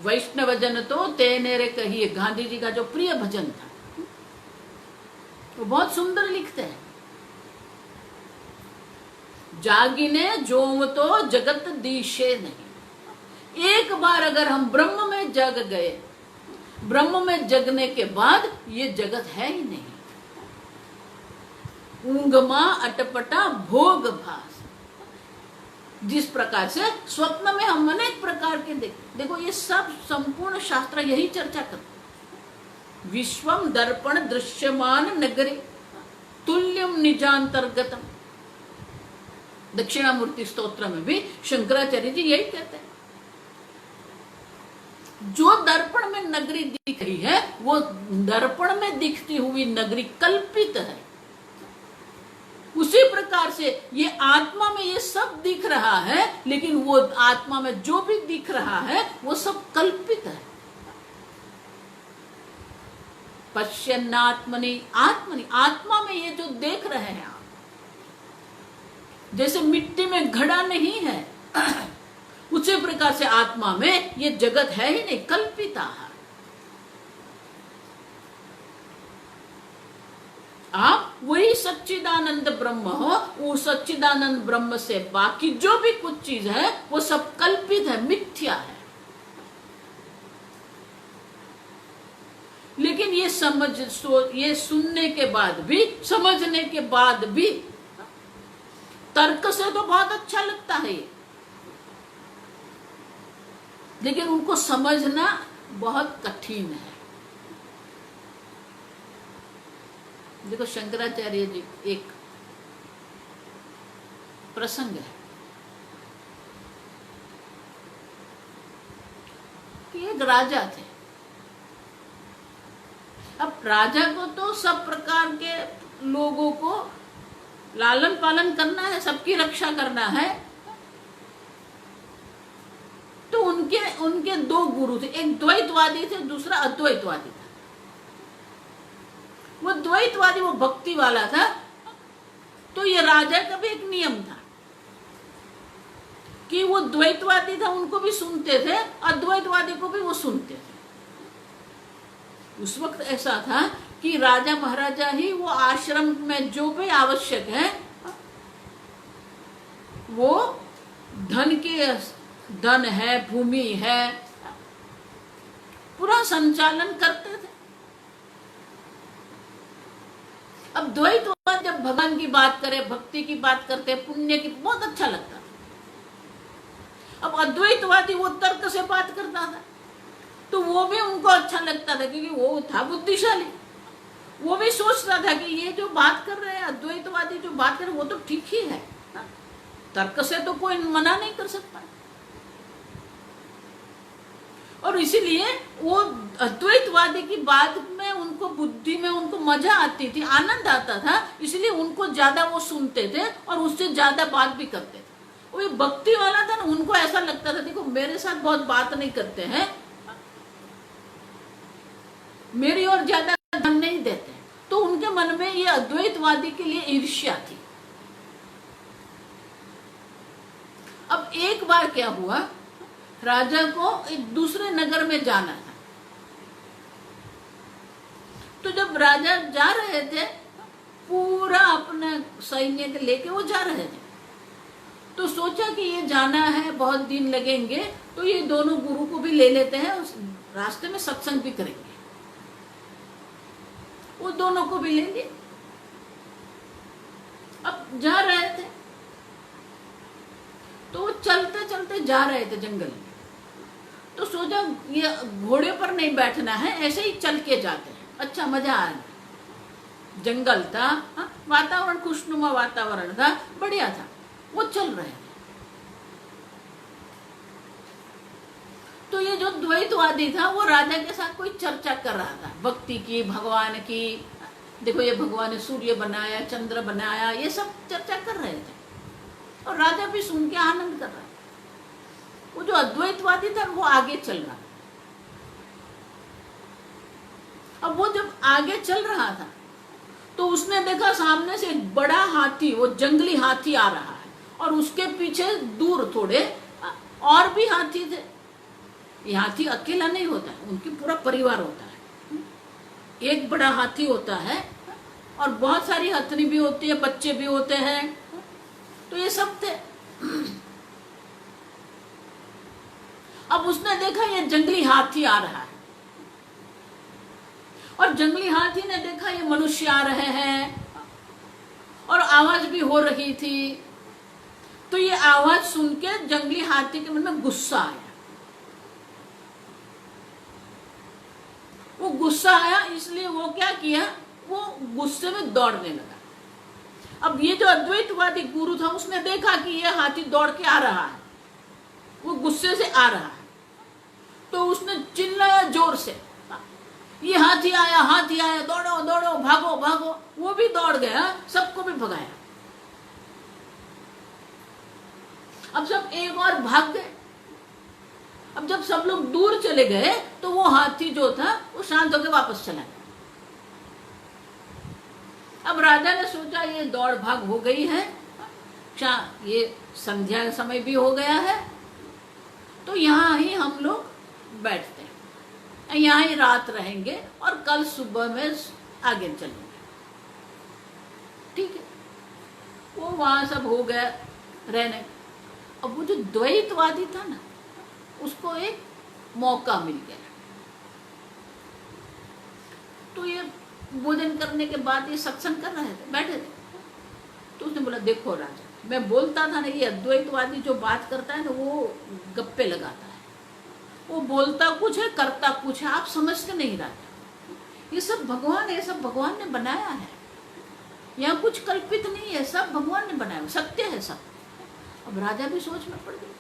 वैष्णव जन तो तेनेरे कहिए, गांधी जी का जो प्रिय भजन था, वो बहुत सुंदर लिखते हैं। जागिने जोम तो जगत दिशे नहीं। एक बार अगर हम ब्रह्म में जग गए, ब्रह्म में जगने के बाद ये जगत है ही नहीं। ऊंगमा अटपटा भोग भास। जिस प्रकार से स्वप्न में हम अनेक प्रकार के देखो, ये सब संपूर्ण शास्त्र यही चर्चा करते। विश्वम दर्पण दृश्यमान नगरी तुल्यम निजांतर्गतम। दक्षिणामूर्ति स्तोत्र में भी शंकराचार्य जी यही कहते हैं। जो दर्पण में नगरी दिख रही है, वो दर्पण में दिखती हुई नगरी कल्पित है। उसी प्रकार से ये आत्मा में ये सब दिख रहा है, लेकिन वो आत्मा में जो भी दिख रहा है वो सब कल्पित है। पश्यन्नात्मनि आत्मनि, आत्मा में ये जो देख रहे हैं आप, जैसे मिट्टी में घड़ा नहीं है, उसी प्रकार से आत्मा में ये जगत है ही नहीं, कल्पिता है। आप वही सच्चिदानंद ब्रह्म हो, वो सच्चिदानंद ब्रह्म से बाकी जो भी कुछ चीज है वो सब कल्पित है, मिथ्या है। लेकिन ये ये सुनने के बाद भी, समझने के बाद भी तर्क से तो बहुत अच्छा लगता है, लेकिन उनको समझना बहुत कठिन है। देखो शंकराचार्य जी एक प्रसंग है कि एक राजा थे। अब राजा को तो सब प्रकार के लोगों को लालन पालन करना है, सबकी रक्षा करना है। तो उनके दो गुरु थे, एक द्वैतवादी थे, दूसरा अद्वैतवादी था। वो द्वैतवादी वो भक्ति वाला था। तो ये राजा का भी एक नियम था कि वो द्वैतवादी था, उनको भी सुनते थे, अद्वैतवादी को भी वो सुनते थे। उस वक्त ऐसा था कि राजा महाराजा ही वो आश्रम में जो भी आवश्यक है वो धन है, भूमि है, पूरा संचालन करते थे। अब द्वैतवाद जब भगवान की बात करे, भक्ति की बात करते, पुण्य की, बहुत अच्छा लगता। अब अद्वैतवादी वो तर्क से बात करता था, तो वो भी उनको अच्छा लगता था क्योंकि वो था बुद्धिशाली। वो भी सोचता था कि ये जो बात कर रहे हैं अद्वैतवादी, जो बात कर रहे हैं वो तो ठीक ही है, तर्क से तो कोई मना नहीं कर सकता। और इसीलिए वो अद्वैतवादी की बात में उनको, बुद्धि में उनको मजा आती थी, आनंद आता था, इसलिए उनको ज्यादा वो सुनते थे और उससे ज्यादा बात भी करते थे। वो भक्ति वाला था ना, उनको ऐसा लगता था देखो मेरे साथ बहुत बात नहीं करते हैं, मेरी और ज्यादा ध्यान नहीं देते, तो उनके मन में ये अद्वैतवादी के लिए ईर्ष्या थी। अब एक बार क्या हुआ, राजा को एक दूसरे नगर में जाना था। तो जब राजा जा रहे थे, पूरा अपने सैन्य के लेके वो जा रहे थे, तो सोचा कि ये जाना है, बहुत दिन लगेंगे, तो ये दोनों गुरु को भी ले लेते हैं, उस रास्ते में सत्संग भी करेंगे। वो दोनों को भी ले लिए। अब जा रहे थे, तो वो चलते चलते जा रहे थे जंगल में। तो सोचा ये घोड़े पर नहीं बैठना है, ऐसे ही चल के जाते हैं, अच्छा मजा आएगा। जंगल था, वातावरण खुशनुमा वातावरण था, बढ़िया था। वो चल रहे थे। तो ये जो द्वैतवादी था वो राजा के साथ कोई चर्चा कर रहा था, भक्ति की, भगवान की। देखो ये भगवान ने सूर्य बनाया, चंद्र बनाया, ये सब चर्चा कर रहे थे और राजा भी सुन के आनंद कर रहा था। वो जो अद्वैतवादी था वो आगे चल रहा। अब वो जब आगे चल रहा था तो उसने देखा सामने से एक बड़ा हाथी, वो जंगली हाथी आ रहा है, और उसके पीछे दूर थोड़े और भी हाथी थे। ये हाथी अकेला नहीं होता है, उनकी पूरा परिवार होता है। एक बड़ा हाथी होता है और बहुत सारी हथनी भी होती है, बच्चे भी होते हैं। तो ये सब थे। अब उसने देखा ये जंगली हाथी आ रहा है, और जंगली हाथी ने देखा ये मनुष्य आ रहे हैं, और आवाज भी हो रही थी। तो ये आवाज सुन के जंगली हाथी के मन में गुस्सा आया। वो गुस्सा आया, इसलिए वो क्या किया, वो गुस्से में दौड़ने लगा। अब ये जो अद्वैतवादी गुरु था उसने देखा कि ये हाथी दौड़ के आ रहा है, वो गुस्से से आ रहा है, तो उसने चिल्लाया जोर से, ये हाथी आया, दौड़ो दौड़ो, भागो भागो। वो भी दौड़ गया, सबको भी भगाया। अब सब एक और भाग गए। अब जब सब लोग दूर चले गए तो वो हाथी जो था वो शांत होकर वापस चला गया। अब राजा ने सोचा ये दौड़ भाग हो गई है, ये संध्या समय भी हो गया है, तो यहाँ ही हम लोग बैठते हैं, यहाँ ही रात रहेंगे और कल सुबह में आगे चलेंगे। ठीक है, वो वहां सब हो गया रहने। अब वो जो द्वैतवादी था ना, उसको एक मौका मिल गया। तो ये भोजन करने के बाद ये सत्संग कर रहे थे, बैठे थे। तो उसने बोला देखो राजा, मैं बोलता था ना ये अद्वैतवादी जो बात करता है ना वो गप्पे लगाता है, वो बोलता कुछ है, करता कुछ है, आप समझते नहीं राजा। ये सब भगवान है, सब भगवान ने बनाया है, यहाँ कुछ कल्पित नहीं है, सब भगवान ने बनाया, सत्य है सब। अब राजा भी सोच में पड़ गए,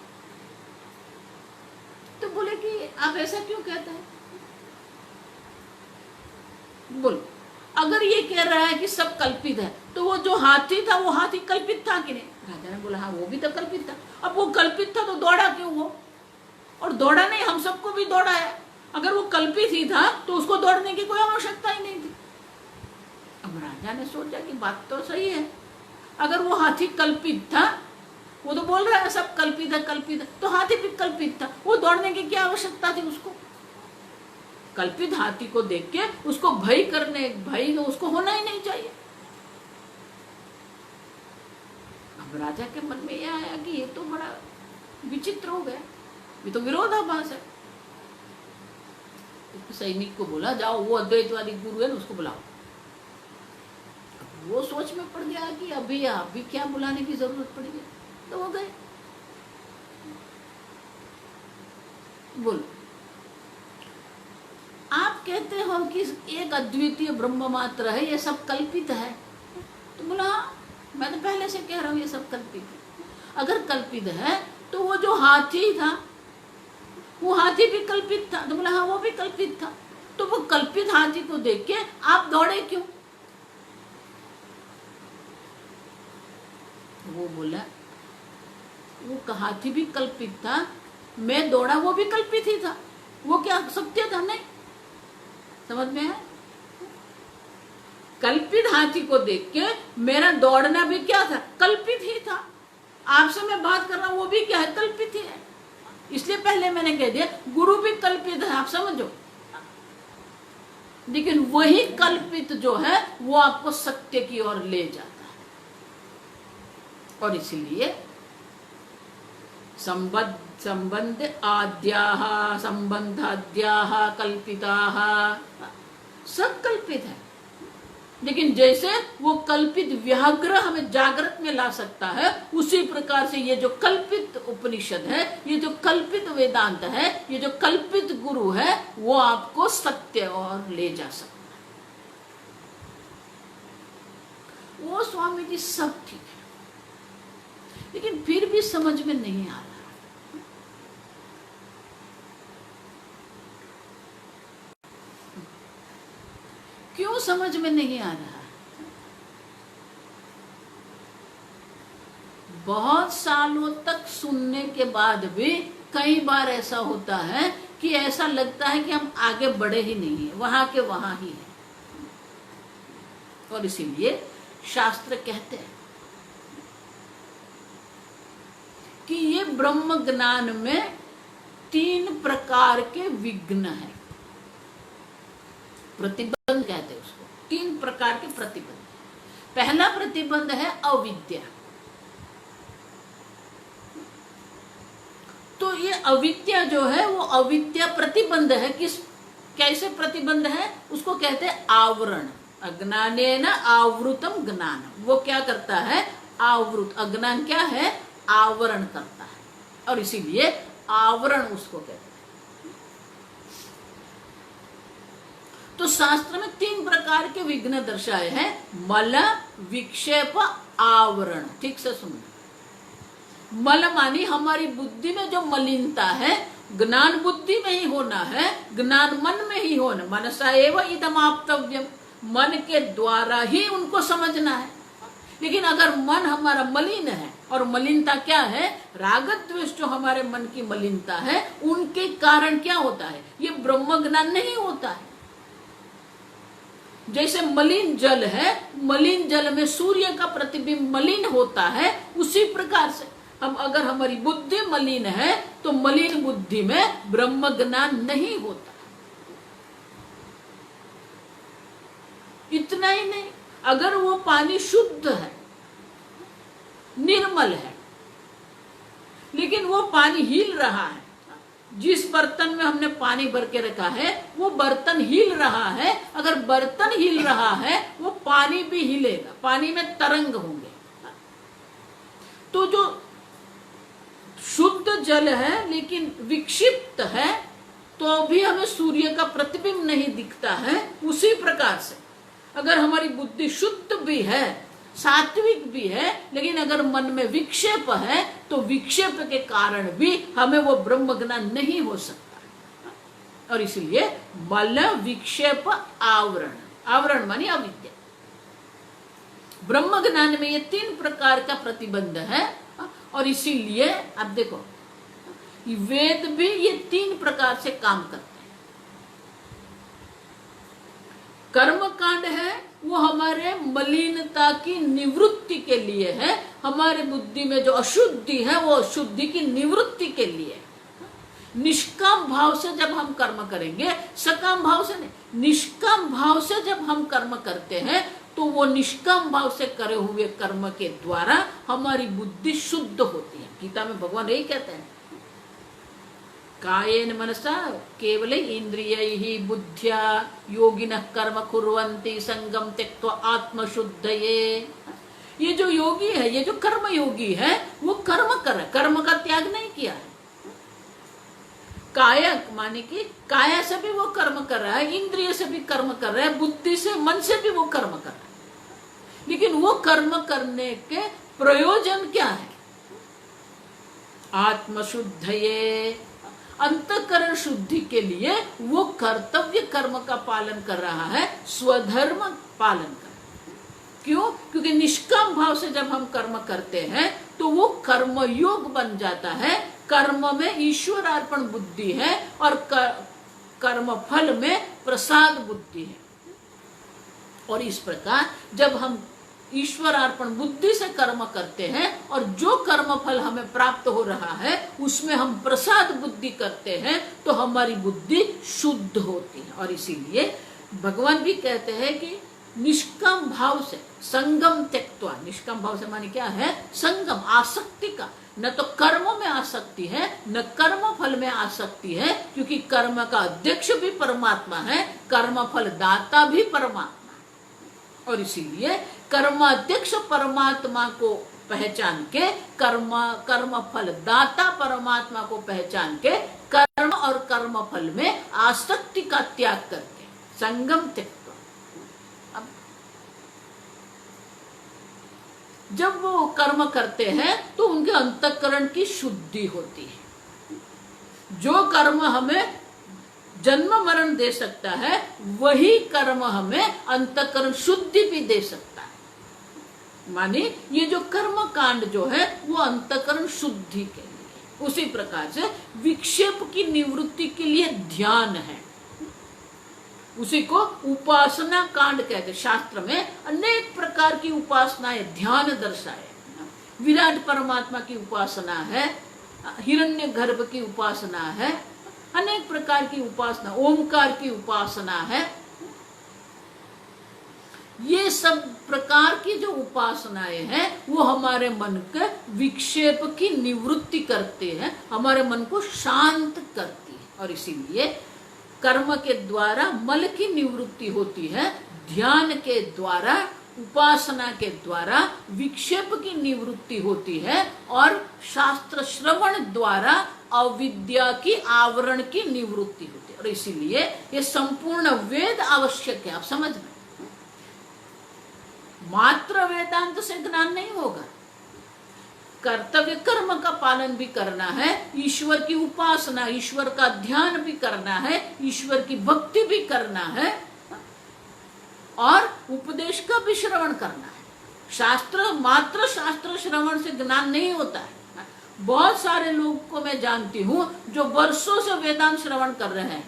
तो बोले कि आप ऐसा क्यों कहते हैं? बोलो, अगर ये कह रहा है कि सब कल्पित है, तो वो जो हाथी था वो हाथी कल्पित था कि नहीं? राजा ने बोला हाँ वो भी तो कल्पित था। अब वो कल्पित था तो दौड़ा क्यों वो? और दौड़ा नहीं, हम सबको भी दौड़ा है। अगर वो कल्पित ही था तो उसको दौड़ने की कोई आवश्यकता ही नहीं थी। अब राजा ने सोचा कि बात तो सही है, अगर वो हाथी कल्पित था, वो तो बोल रहा है सब कल्पित है कल्पित है, तो हाथी भी कल्पित था, वो दौड़ने की क्या आवश्यकता थी उसको? कल्पित हाथी को देख के उसको भय तो उसको होना ही नहीं चाहिए। अब राजा के मन में यह आया कि ये तो बड़ा विचित्र हो गया, ये तो विरोधाभास है। सैनिक को बोला जाओ वो अद्वैतवादी गुरु है ना उसको बुलाओ। वो सोच में पड़ गया कि अभी क्या बुलाने की जरूरत पड़ेगी, तो वो गए। बोलो, आप कहते हो कि एक अद्वितीय ब्रह्म मात्र है, ये सब कल्पित है। तो बोला मैं तो पहले से कह रहा हूं ये सब कल्पित है। अगर कल्पित है तो वो जो हाथी था वो हाथी भी कल्पित था। तो बोला हाँ वो भी कल्पित था। तो वो कल्पित हाथी को देख के आप दौड़े क्यों? वो बोला वो हाथी भी कल्पित था, मैं दौड़ा वो भी कल्पित ही था, वो क्या सत्य था? नहीं, समझ में है? कल्पित हाथी को देख के मेरा दौड़ना भी क्या था? कल्पित ही था। आपसे मैं बात कर रहा हूं वो भी क्या है? कल्पित ही है। इसलिए पहले मैंने कह दिया गुरु भी कल्पित है, आप समझो। लेकिन वही कल्पित जो है वो आपको सत्य की ओर ले जाता है। और इसीलिए संबंध आद्याः संबंधाद्याः कल्पिताः, सब कल्पित है। लेकिन जैसे वो कल्पित व्याघ्र हमें जागृत में ला सकता है, उसी प्रकार से ये जो कल्पित उपनिषद है, ये जो कल्पित वेदांत है, ये जो कल्पित गुरु है, वो आपको सत्य और ले जा सकता है। वो स्वामी जी सब ठीक है, लेकिन फिर भी समझ में नहीं आ रहा। क्यों समझ में नहीं आ रहा? बहुत सालों तक सुनने के बाद भी कई बार ऐसा होता है कि ऐसा लगता है कि हम आगे बढ़े ही नहीं है, वहां के वहां ही है। और इसीलिए शास्त्र कहते हैं कि ये ब्रह्म ज्ञान में 3 प्रकार के विघ्न है, प्रतिबंध कहते हैं उसको। 3 प्रकार के प्रतिबंध। पहला प्रतिबंध है अविद्या। तो ये अविद्या जो है वो अविद्या प्रतिबंध है। कैसे प्रतिबंध है? उसको कहते हैं आवरण। अज्ञानेन आवृतम ज्ञानम। वो क्या करता है? आवृत। अज्ञान क्या है? आवरण करता है, और इसीलिए आवरण उसको कहते हैं। तो शास्त्र में 3 प्रकार के विघ्न दर्शाए हैं। मल, विक्षेप, आवरण। ठीक से सुनो। मल मानी हमारी बुद्धि में जो मलिनता है, ज्ञान बुद्धि में ही होना है, ज्ञान मन में ही होना। मनसा एव इदम आप्तव्यम। मन के द्वारा ही उनको समझना है। लेकिन अगर मन हमारा मलिन है, और मलिनता क्या है? राग द्वेष जो हमारे मन की मलिनता है, उनके कारण क्या होता है? ये ब्रह्म ज्ञान नहीं होता है। जैसे मलिन जल है, मलिन जल में सूर्य का प्रतिबिंब मलिन होता है, उसी प्रकार से हम अगर हमारी बुद्धि मलिन है तो मलिन बुद्धि में ब्रह्म ज्ञान नहीं होता। इतना ही नहीं, अगर वो पानी शुद्ध है, निर्मल है, लेकिन वो पानी हिल रहा है, जिस बर्तन में हमने पानी भर के रखा है वो बर्तन हिल रहा है, अगर बर्तन हिल रहा है वो पानी भी हिलेगा, पानी में तरंग होंगे। तो जो शुद्ध जल है लेकिन विक्षिप्त है, तो भी हमें सूर्य का प्रतिबिंब नहीं दिखता है, उसी प्रकार से अगर हमारी बुद्धि शुद्ध भी है, सात्विक भी है, लेकिन अगर मन में विक्षेप है तो विक्षेप के कारण भी हमें वो ब्रह्म ज्ञान नहीं हो सकता। और इसलिए मल विक्षेप आवरण, आवरण मानी अविद्या, ब्रह्म ज्ञान में ये 3 प्रकार का प्रतिबंध है। और इसीलिए आप देखो वेद भी ये 3 प्रकार से काम करते हैं। कर्म कांड है वो हमारे मलिनता की निवृत्ति के लिए है, हमारे बुद्धि में जो अशुद्धि है वो अशुद्धि की निवृत्ति के लिए। निष्काम भाव से जब हम कर्म करेंगे, सकाम भाव से नहीं, निष्काम भाव से जब हम कर्म करते हैं तो वो निष्काम भाव से करे हुए कर्म के द्वारा हमारी बुद्धि शुद्ध होती है। गीता में भगवान यही कहते हैं, कायेन मनसा केवल इंद्रियैहि बुद्ध्या योगिनः कर्म कुर्वन्ति संगम त्यक्त्वा आत्मशुद्धये। ये जो योगी है, ये जो कर्म योगी है, वो कर्म कर रहा है, कर्म का त्याग नहीं किया है। काया माने कि काया से भी वो कर्म कर रहा है, इंद्रिय से भी कर्म कर रहा है, बुद्धि से, मन से भी वो कर्म कर रहा है। लेकिन वो कर्म करने के प्रयोजन क्या है? आत्मशुद्धये, अंतःकरण शुद्धि के लिए वो कर्तव्य कर्म का पालन कर रहा है, स्वधर्म पालन कर। क्यों? क्योंकि निष्काम भाव से जब हम कर्म करते हैं तो वो कर्म योग बन जाता है। कर्म में ईश्वर अर्पण बुद्धि है और कर्म फल में प्रसाद बुद्धि है। और इस प्रकार जब हम ईश्वर अर्पण बुद्धि से कर्म करते हैं और जो कर्म फल हमें प्राप्त हो रहा है उसमें हम प्रसाद बुद्धि करते हैं तो हमारी बुद्धि शुद्ध होती है। और इसीलिए भगवान भी कहते हैं कि निष्काम भाव से संगम त्यक्त्वा, निष्काम भाव से माने क्या है? संगम, आसक्ति का, न तो कर्मों में आसक्ति है न कर्म फल में आसक्ति है, क्योंकि कर्म का अध्यक्ष भी परमात्मा है, कर्म फल दाता भी परमात्मा है। और इसीलिए कर्माध्यक्ष परमात्मा को पहचान के, कर्म फल दाता परमात्मा को पहचान के कर्म और कर्म फल में आसक्ति का त्याग करके संगम त्यक्त्वा, जब वो कर्म करते हैं तो उनके अंतःकरण की शुद्धि होती है। जो कर्म हमें जन्म मरण दे सकता है वही कर्म हमें अंतःकरण शुद्धि भी दे सकता है। माने ये जो कर्म कांड जो है वो अंतःकरण शुद्धि के लिए, उसी प्रकार से विक्षेप की निवृत्ति के लिए ध्यान है, उसी को उपासना कांड कहते। शास्त्र में अनेक प्रकार की उपासनाएं, ध्यान दर्शाए। विराट परमात्मा की उपासना है, हिरण्य गर्भ की उपासना है, अनेक प्रकार की उपासना, ओमकार की उपासना है। ये सब प्रकार की जो उपासनाएं हैं वो हमारे मन के विक्षेप की निवृत्ति करते हैं, हमारे मन को शांत करती है। और इसीलिए कर्म के द्वारा मल की निवृत्ति होती है, ध्यान के द्वारा, उपासना के द्वारा विक्षेप की निवृत्ति होती है, और शास्त्र श्रवण द्वारा अविद्या की आवरण की निवृत्ति होती है। और इसीलिए ये संपूर्ण वेद आवश्यक है। आप समझ रहे, मात्र वेदांत से ज्ञान नहीं होगा, कर्तव्य कर्म का पालन भी करना है, ईश्वर की उपासना, ईश्वर का ध्यान भी करना है, ईश्वर की भक्ति भी करना है, और उपदेश का भी श्रवण करना है। शास्त्र, मात्र शास्त्र श्रवण से ज्ञान नहीं होता है। बहुत सारे लोग को मैं जानती हूँ जो वर्षों से वेदांत श्रवण कर रहे हैं,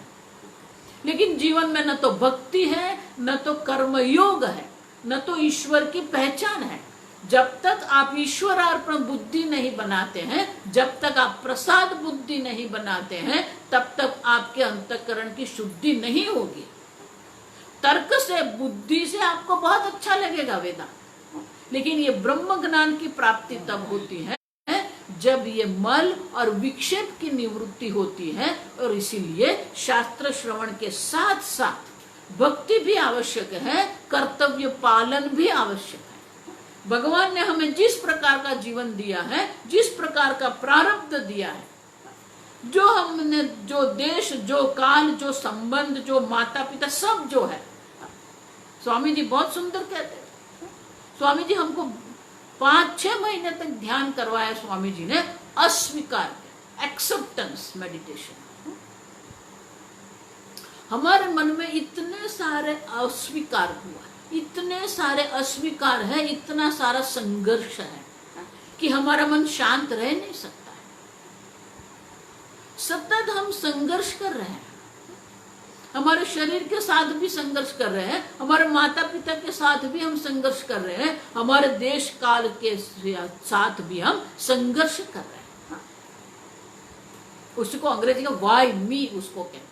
लेकिन जीवन में न तो भक्ति है, न तो कर्म योग है, न तो ईश्वर की पहचान है। जब तक आप ईश्वर अर्पण बुद्धि नहीं बनाते हैं, जब तक आप प्रसाद बुद्धि नहीं बनाते हैं, तब तक आपके अंतःकरण की शुद्धि नहीं होगी। तर्क से, बुद्धि से आपको बहुत अच्छा लगेगा वेदांत, लेकिन ये ब्रह्म ज्ञान की प्राप्ति तब होती है जब ये मल और विक्षेप की निवृत्ति होती है। और इसीलिए शास्त्र श्रवण के साथ साथ भक्ति भी आवश्यक है, कर्तव्य पालन भी आवश्यक है। भगवान ने हमें जिस प्रकार का जीवन दिया है, जिस प्रकार का प्रारब्ध दिया है, जो हमने, जो देश, जो काल, जो संबंध, जो माता पिता, सब जो है, स्वामी जी बहुत सुंदर कहते हैं। स्वामी जी हमको 5-6 महीने तक ध्यान करवाया स्वामी जी ने, अस्वीकार, एक्सेप्टेंस मेडिटेशन। हमारे मन में इतने सारे अस्वीकार हुआ, इतने सारे अस्वीकार है, इतना सारा संघर्ष है कि हमारा मन शांत रह नहीं सकता है। सतत हम संघर्ष कर रहे हैं, हमारे शरीर के साथ भी संघर्ष कर रहे हैं, हमारे माता पिता के साथ भी हम संघर्ष कर रहे हैं, हमारे देश काल के साथ भी हम संघर्ष कर रहे हैं। उसको अंग्रेजी का वाई मी उसको कहते हैं,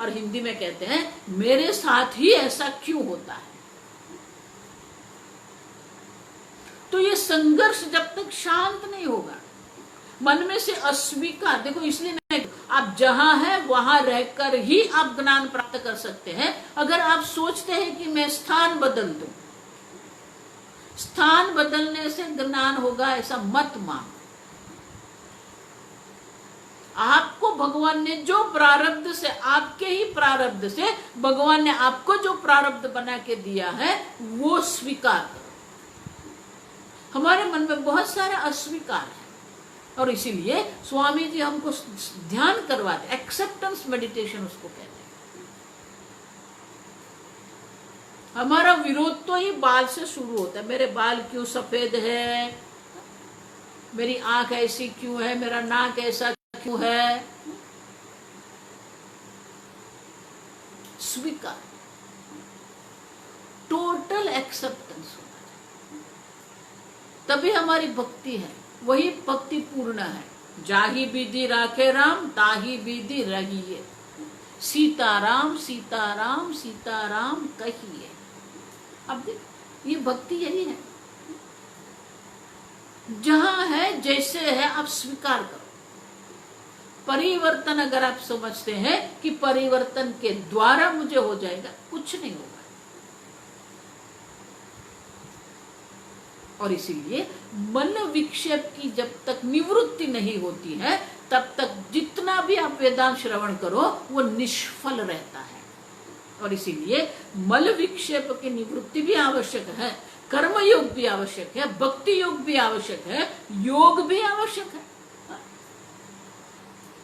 और हिंदी में कहते हैं मेरे साथ ही ऐसा क्यों होता है। तो ये संघर्ष जब तक शांत नहीं होगा, मन में से अस्वीकार, देखो इसलिए नहीं, आप जहां है वहां रहकर ही आप ज्ञान प्राप्त कर सकते हैं। अगर आप सोचते हैं कि मैं स्थान बदल दूं, स्थान बदलने से ज्ञान होगा, ऐसा मत मान। आपको भगवान ने जो प्रारब्ध से, आपके ही प्रारब्ध से भगवान ने आपको जो प्रारब्ध बना के दिया है वो स्वीकार करो। हमारे मन में बहुत सारा अस्वीकार है, और इसीलिए स्वामी जी हमको ध्यान करवाते, एक्सेप्टेंस मेडिटेशन उसको कहते हैं। हमारा विरोध तो ही बाल से शुरू होता है, मेरे बाल क्यों सफेद है, मेरी आंख ऐसी क्यों है, मेरा नाक ऐसा क्यों है। स्वीकार, टोटल एक्सेप्टेंस होना चाहिए, तभी हमारी भक्ति है, वही भक्ति पूर्ण है। जाही विधि राखे राम, ताही विधि रहिए, सीताराम सीताराम सीताराम कहिए। अब देख ये भक्ति यही है, जहां है जैसे है आप स्वीकार करो। परिवर्तन अगर आप समझते हैं कि परिवर्तन के द्वारा मुझे हो जाएगा, कुछ नहीं होगा। और इसीलिए मन विक्षेप की जब तक निवृत्ति नहीं होती है, तब तक जितना भी आप वेदांत श्रवण करो वो निष्फल रहता है। और इसीलिए मल विक्षेप की निवृत्ति भी आवश्यक है, कर्म योग भी आवश्यक है, भक्ति योग भी आवश्यक है, योग भी आवश्यक है,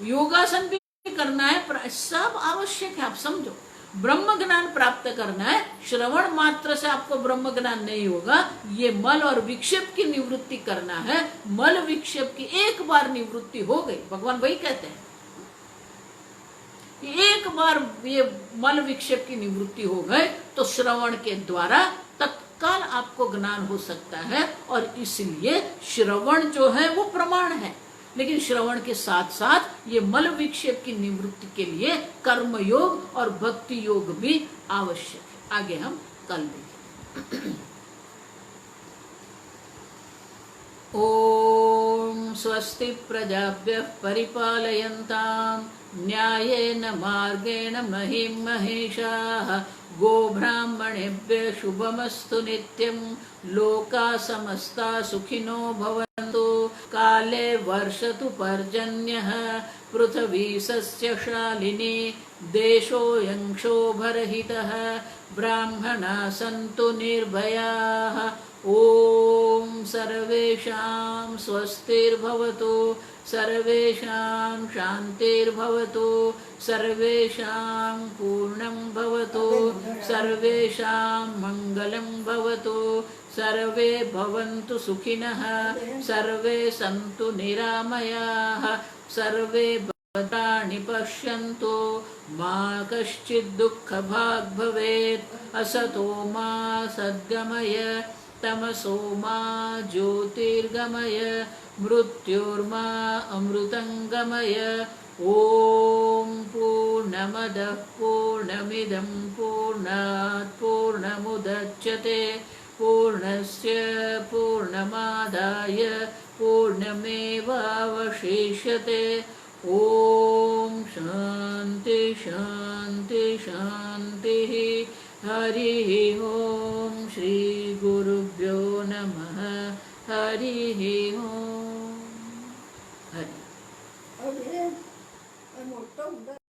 योगासन भी करना है, सब आवश्यक है। आप समझो, ब्रह्म ज्ञान प्राप्त करना है, श्रवण मात्र से आपको ब्रह्म ज्ञान नहीं होगा। ये मल और विक्षेप की निवृत्ति करना है। मल विक्षेप की एक बार निवृत्ति हो गई, भगवान वही कहते हैं, एक बार ये मल विक्षेप की निवृत्ति हो गए तो श्रवण के द्वारा तत्काल आपको ज्ञान हो सकता है। और इसलिए श्रवण जो है वो प्रमाण है, लेकिन श्रवण के साथ साथ ये मल विक्षेप की निवृत्ति के लिए कर्म योग और भक्ति योग भी आवश्यक है। आगे हम कल देखेंगे। ओम स्वस्ति प्रजाभ्यः परिपालयन्तां न्यायेन मार्गेण महीं महिषाः गोब्राह्मणेभ्यः शुभमस्तु नित्यं लोकाः समस्ताः सुखिनो भवन्तु काले वर्षतु पर्जन्यः पृथिवी सस्यशालिनी देशोऽयं क्षोभरहितः ब्राह्मणाः सन्तु निर्भयाः ओम सर्वेषां स्वस्तिर्भवतु सर्वेषां शान्तिर्भवतु सर्वेषां पूर्णं भवतु सर्वेषां मङ्गलं भवतु सर्वे भवन्तु सुखिनः सर्वे सन्तु निरामयाः सर्वे भद्राणि पश्यन्तु मा कश्चित् दुःखभाग् भवेत् असतो मा सद्गमय तमसो मा ज्योतिर्गमय मृत्युर्मा अमृतंगमय ओम पूर्णमदः पूर्णमिदं पूर्णात् पूर्णमुदच्यते पूर्णस्य पूर्णमादाय पूर्णमेवावशिष्यते ओम शांति शांति शांतिः हरिः ओम श्री गुरुभ्यो नमः हरिः ओम हरि। मोठं उदर